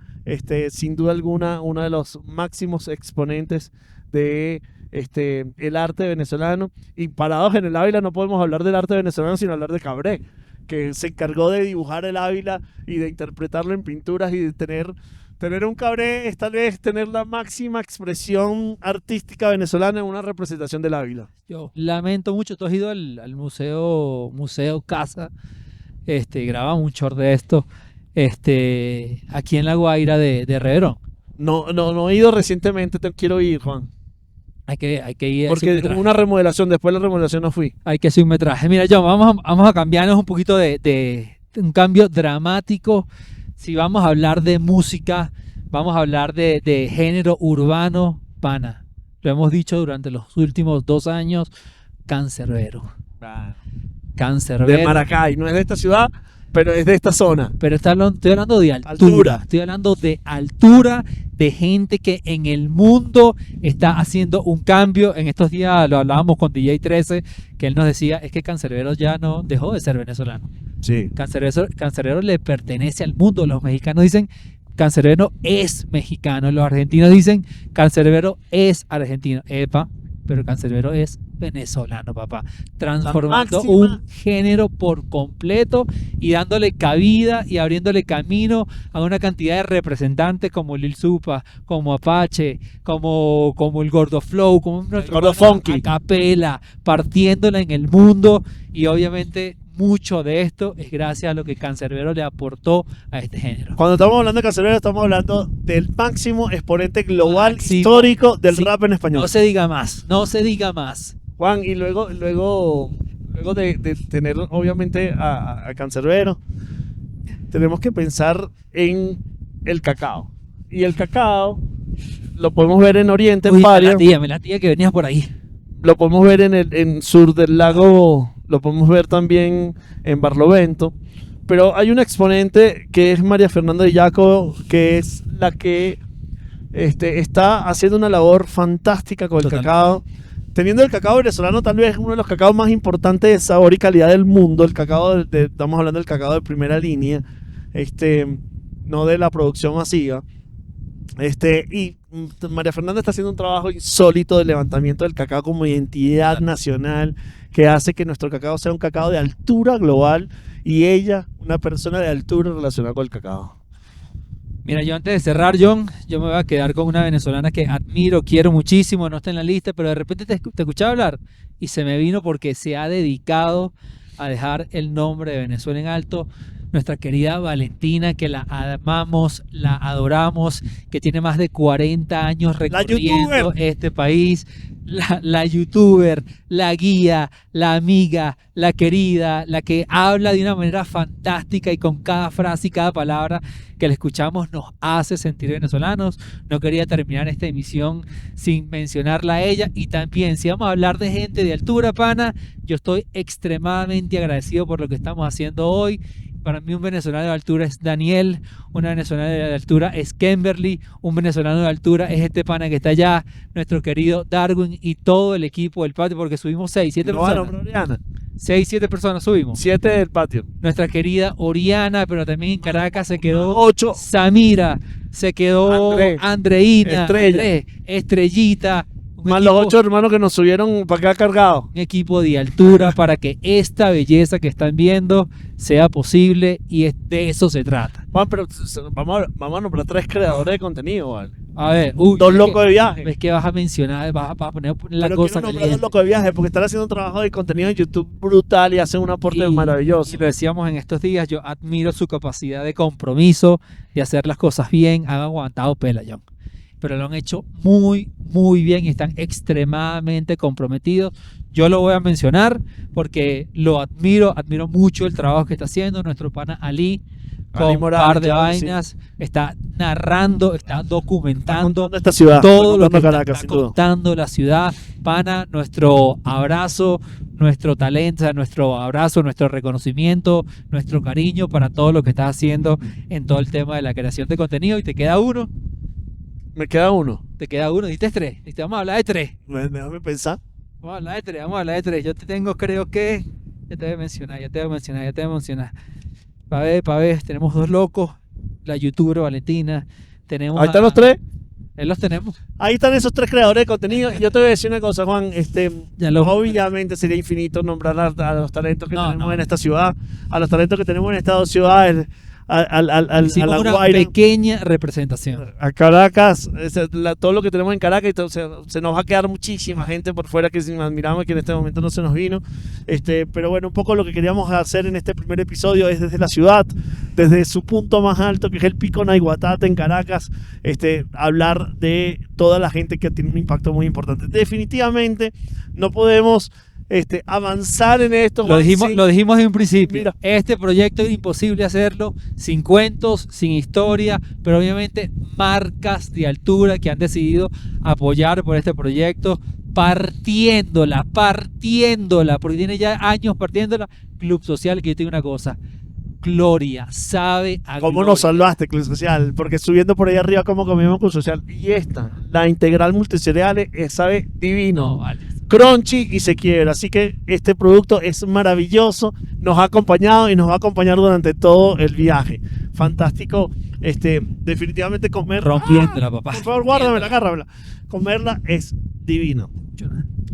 sin duda alguna, uno de los máximos exponentes de el arte venezolano. Y parados en el Ávila no podemos hablar del arte venezolano, sino hablar de Cabré, que se encargó de dibujar el Ávila y de interpretarlo en pinturas y de tener un cabré es tal vez tener la máxima expresión artística venezolana en una representación del Ávila. Yo lamento mucho, tú has ido al museo Casa, grabamos un short de esto, aquí en La Guaira de Reverón. No he ido recientemente, quiero ir, Juan. Hay que ir a hacer un Porque metraje. una remodelación, después de la remodelación no fui. Hay que hacer un metraje. Mira, John, vamos a cambiarnos un poquito de un cambio dramático. Si vamos a hablar de música, vamos a hablar de género urbano, pana. Lo hemos dicho durante los últimos 2 años, Canserbero. De Canserbero. Maracay, no es de esta ciudad, pero es de esta zona. Pero estoy hablando de altura. Altura. Estoy hablando de altura, de gente que en el mundo está haciendo un cambio. En estos días lo hablábamos con DJ 13, que él nos decía, es que Canserbero ya no dejó de ser venezolano. Sí. Canserbero le pertenece al mundo. Los mexicanos dicen, Canserbero es mexicano. Los argentinos dicen, Canserbero es argentino. Epa, pero Canserbero es venezolano, papá. Transformando máxima. un género por completo y dándole cabida y abriéndole camino a una cantidad de representantes como Lil Supa, como Apache, como el Gordo Flow, como Gordo Funky. a capela, partiéndola en el mundo. Y obviamente mucho de esto es gracias a lo que Canserbero le aportó a este género. Cuando estamos hablando de Canserbero, estamos hablando del máximo exponente global Máximo. histórico del Sí. rap en español. No se diga más, no se diga más. Juan, y luego de tener obviamente a Canserbero, tenemos que pensar en el cacao. Y el cacao lo podemos ver en Oriente, en Uy, Paria, me la tía que venías por ahí. lo podemos ver en sur del lago, lo podemos ver también en Barlovento. Pero hay una exponente que es María Fernanda de Yaco, que es la que está haciendo una labor fantástica con el Total. cacao. Teniendo el cacao venezolano, tal vez uno de los cacaos más importantes de sabor y calidad del mundo. El cacao, estamos hablando del cacao de primera línea, no de la producción masiva. Y María Fernanda está haciendo un trabajo insólito de levantamiento del cacao como identidad nacional, que hace que nuestro cacao sea un cacao de altura global y ella, una persona de altura relacionada con el cacao. Mira, yo antes de cerrar, John, yo me voy a quedar con una venezolana que admiro, quiero muchísimo, no está en la lista, pero de repente te escuchaba hablar y se me vino porque se ha dedicado a dejar el nombre de Venezuela en alto. Nuestra querida Valentina, que la amamos, la adoramos, que tiene más de 40 años recorriendo youtuber. este país. La youtuber, la guía, la amiga, la querida, la que habla de una manera fantástica y con cada frase y cada palabra que le escuchamos nos hace sentir venezolanos. No quería terminar esta emisión sin mencionarla a ella. Y también, si vamos a hablar de gente de altura, pana, yo estoy extremadamente agradecido por lo que estamos haciendo hoy. Para mí un venezolano de altura es Daniel, una venezolana de altura es Kimberly, un venezolano de altura es este pana que está allá, nuestro querido Darwin y todo el equipo del patio, porque subimos 6, 7 No va a personas. nombrar a Oriana. 6, 7 personas subimos. 7 del patio. Nuestra querida Oriana, pero también en Caracas se quedó 8. Samira, se quedó André, Andreina, Estrella. Andrés, Estrellita. Un Más los equipo- 8 hermanos que nos subieron para acá cargados. un equipo de altura para que esta belleza que están viendo sea posible y de eso se trata. Juan, pero vamos a nombrar 3 creadores de contenido, ¿vale? A ver, 2 locos de viaje. ves que vas a mencionar, vas a poner la Pero cosa quiero nombrar 2 caliente. locos de viaje porque están haciendo un trabajo de contenido en YouTube brutal y hacen un aporte maravilloso. Y lo decíamos en estos días, yo admiro su capacidad de compromiso, de hacer las cosas bien, han aguantado pela, John. Pero lo han hecho muy, muy bien y están extremadamente comprometidos. Yo lo voy a mencionar porque lo admiro mucho el trabajo que está haciendo nuestro pana Ali con Ali un Morales, par de claro, sí. vainas, está narrando, está documentando Contando esta ciudad, todo lo que contando está Caracas, sin duda. contando la ciudad. Pana, nuestro abrazo, nuestro talento, o sea, nuestro abrazo, nuestro reconocimiento, nuestro cariño para todo lo que estás haciendo en todo el tema de la creación de contenido. Y te queda uno, Me queda uno. diste 3, vamos a hablar de 3. Déjame pensar. Vamos a hablar de 3. Yo te tengo, creo que, ya te voy a mencionar. Pa' ver, tenemos 2 locos, la youtuber Valentina, tenemos Ahí están los 3. Ahí los tenemos. Ahí están esos 3 creadores de contenido. Y yo te voy a decir una cosa, Juan. Ya lo- Obviamente sería infinito nombrar a los talentos que No, tenemos no. en esta ciudad, a los talentos que tenemos en esta 2 ciudades, a Hicimos La una Guaira, pequeña representación. a Caracas, todo lo que tenemos en Caracas. Entonces, se nos va a quedar muchísima gente por fuera que admiramos, que en este momento no se nos vino. Pero bueno, un poco lo que queríamos hacer en este primer episodio es desde la ciudad, desde su punto más alto, que es el Pico Naiguatate en Caracas, hablar de toda la gente que tiene un impacto muy importante. Definitivamente no podemos avanzar en esto. Lo Juan, dijimos, sin- lo dijimos en un principio. Mira. Este proyecto es imposible hacerlo sin cuentos, sin historia, pero obviamente marcas de altura que han decidido apoyar por este proyecto, partiéndola, porque tiene ya años partiéndola. Club Social, que yo te digo una cosa, Gloria, sabe a ¿Cómo gloria. nos salvaste, Club Social? Porque subiendo por ahí arriba, ¿cómo comimos Club Social? Y la integral multicereales, sabe divino. No, vale. Crunchy y se quiebra. Así que este producto es maravilloso. Nos ha acompañado y nos va a acompañar durante todo el viaje. Fantástico. Definitivamente comer. Rompiéndola, papá. Por favor, guárdamela, agárramela. Comerla es divino.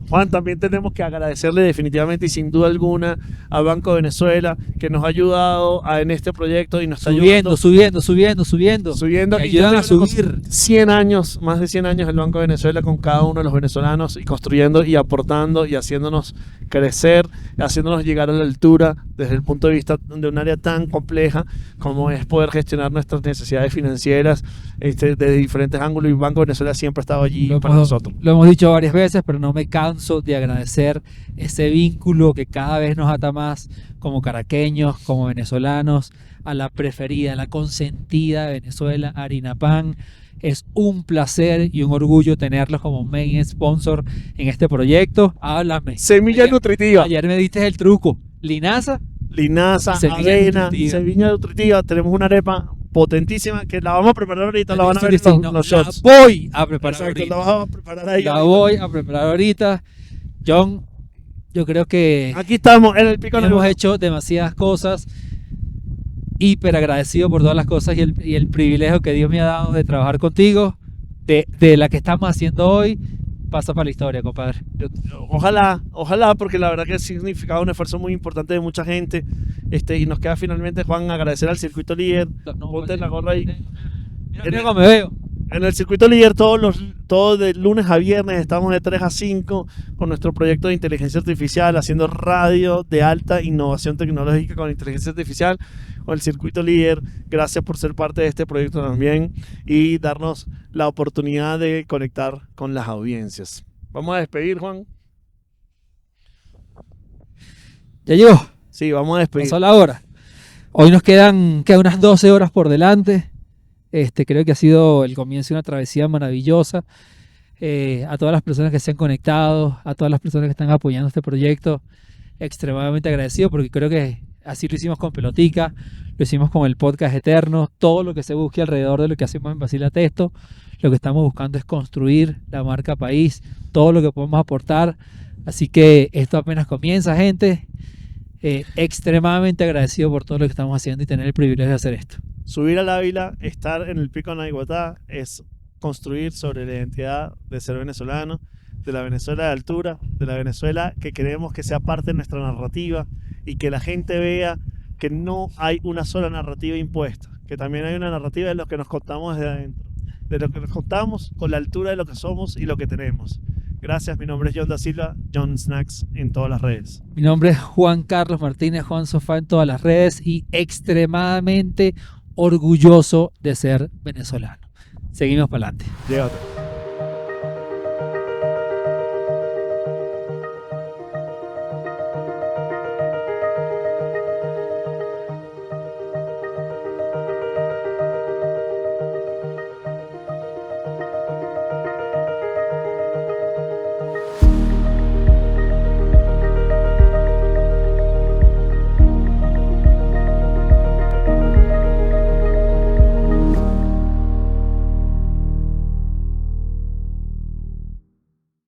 Juan, también tenemos que agradecerle definitivamente y sin duda alguna al Banco de Venezuela, que nos ha ayudado en este proyecto y nos está ayudando. Subiendo. Que Y ayudan a yo te digo una subir. cosa, 100 años, más de 100 años el Banco de Venezuela con cada uno de los venezolanos y construyendo y aportando y haciéndonos crecer, haciéndonos llegar a la altura desde el punto de vista de un área tan compleja como es poder gestionar nuestras necesidades financieras desde diferentes ángulos, y el Banco de Venezuela siempre ha estado allí para nosotros. Lo hemos dicho varias veces, pero no me canso de agradecer ese vínculo que cada vez nos ata más como caraqueños, como venezolanos, a la preferida, a la consentida de Venezuela, Harina Pan. Es un placer y un orgullo tenerlos como main sponsor en este proyecto. Háblame. Semilla nutritiva. Ayer me diste el truco. Linaza. Linaza, Semilla avena, nutritiva. semilla nutritiva. Tenemos una arepa potentísima que la vamos a preparar ahorita, la van a ver Sí, en no, los la shots. voy a preparar Exacto, ahorita. la vamos a preparar ahí. La voy a preparar ahorita. John, yo creo que Aquí estamos en el Pico hemos Naiguatá. hecho demasiadas cosas. Hiper agradecido por todas las cosas y el privilegio que Dios me ha dado de trabajar contigo, de la que estamos haciendo hoy. Pasa para la historia, compadre. Ojalá, porque la verdad que ha significado un esfuerzo muy importante de mucha gente. Y nos queda finalmente, Juan, agradecer al Circuito Líder. Ponte la gorra ahí. Mira cómo me veo. En el Circuito Líder, todos de lunes a viernes, estamos de 3 a 5 con nuestro proyecto de inteligencia artificial, haciendo radio de alta innovación tecnológica con inteligencia artificial, con el Circuito Líder. Gracias por ser parte de este proyecto también y darnos la oportunidad de conectar con las audiencias. Vamos a despedir, Juan. Ya llegó. Sí, vamos a despedir. Pasó la hora. Hoy nos quedan unas 12 horas por delante. Creo que ha sido el comienzo de una travesía maravillosa. A todas las personas que se han conectado, a todas las personas que están apoyando este proyecto, extremadamente agradecido, porque creo que así lo hicimos con Pelotica, lo hicimos con el podcast Eterno. Todo lo que se busque alrededor de lo que hacemos en Vacila Testo, lo que estamos buscando es construir la marca país, todo lo que podemos aportar. Así que esto apenas comienza, gente. Extremadamente agradecido por todo lo que estamos haciendo y tener el privilegio de hacer esto. Subir al Ávila, estar en el Pico Naiguatá, es construir sobre la identidad de ser venezolano, de la Venezuela de altura, de la Venezuela que queremos que sea parte de nuestra narrativa y que la gente vea que no hay una sola narrativa impuesta, que también hay una narrativa de lo que nos contamos desde adentro, de lo que nos contamos con la altura de lo que somos y lo que tenemos. Gracias, mi nombre es John Da Silva, John Snacks en todas las redes. Mi nombre es Juan Carlos Martínez, Juan Sofá en todas las redes, y extremadamente orgulloso de ser venezolano. Seguimos para adelante. Llévate.